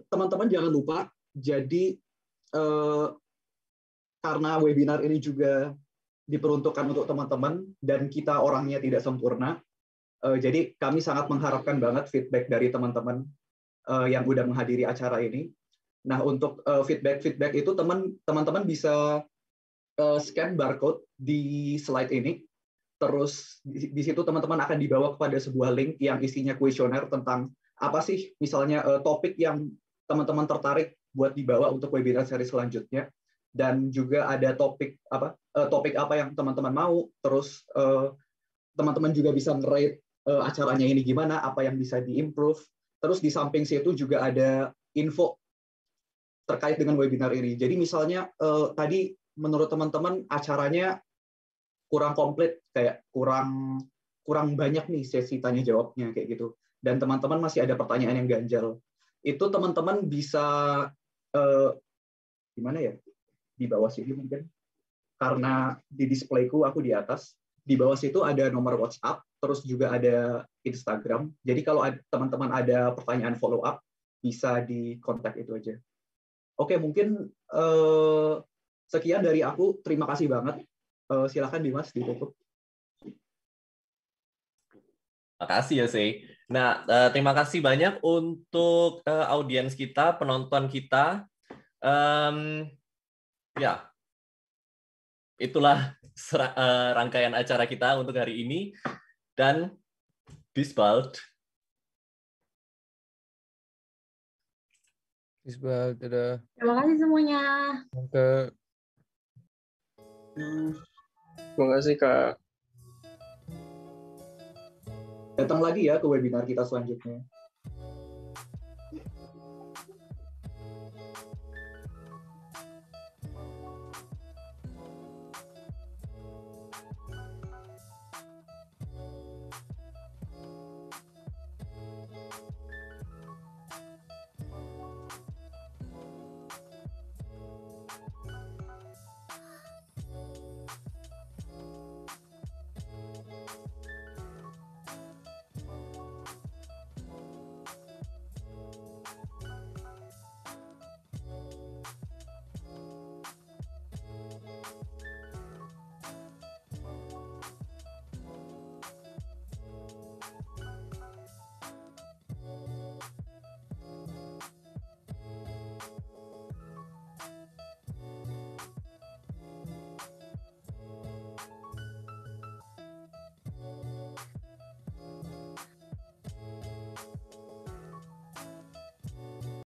Teman-teman jangan lupa, jadi karena webinar ini juga diperuntukkan untuk teman-teman dan kita orangnya tidak sempurna, jadi kami sangat mengharapkan banget feedback dari teman-teman yang udah menghadiri acara ini. Nah, untuk feedback itu teman-teman bisa scan barcode di slide ini. Terus di situ teman-teman akan dibawa kepada sebuah link yang isinya kuesioner tentang apa sih misalnya topik yang teman-teman tertarik buat dibawa untuk webinar seri selanjutnya. Dan juga ada topik apa yang teman-teman mau. Terus teman-teman juga bisa nge-rate acaranya ini gimana, apa yang bisa di-improve. Terus di samping situ juga ada info terkait dengan webinar ini. Jadi misalnya tadi menurut teman-teman acaranya kurang komplit, kayak kurang banyak nih sesi tanya jawabnya kayak gitu. Dan teman-teman masih ada pertanyaan yang ganjal. Itu teman-teman bisa gimana ya? Di bawah sini mungkin. Karena di displayku aku di atas, di bawah situ ada nomor WhatsApp, terus juga ada Instagram. Jadi kalau teman-teman ada pertanyaan follow up, bisa di kontak itu aja. Oke, mungkin sekian dari aku. Terima kasih banget. Silakan Dimas ditutup. Makasih ya, Sei. Nah, terima kasih banyak untuk audiens kita, penonton kita. Itulah rangkaian acara kita untuk hari ini. Dan Bis bald. Bis bald. Dadah. Terima kasih semuanya. Danke. Terima kasih Kak. Datang lagi ya ke webinar kita selanjutnya.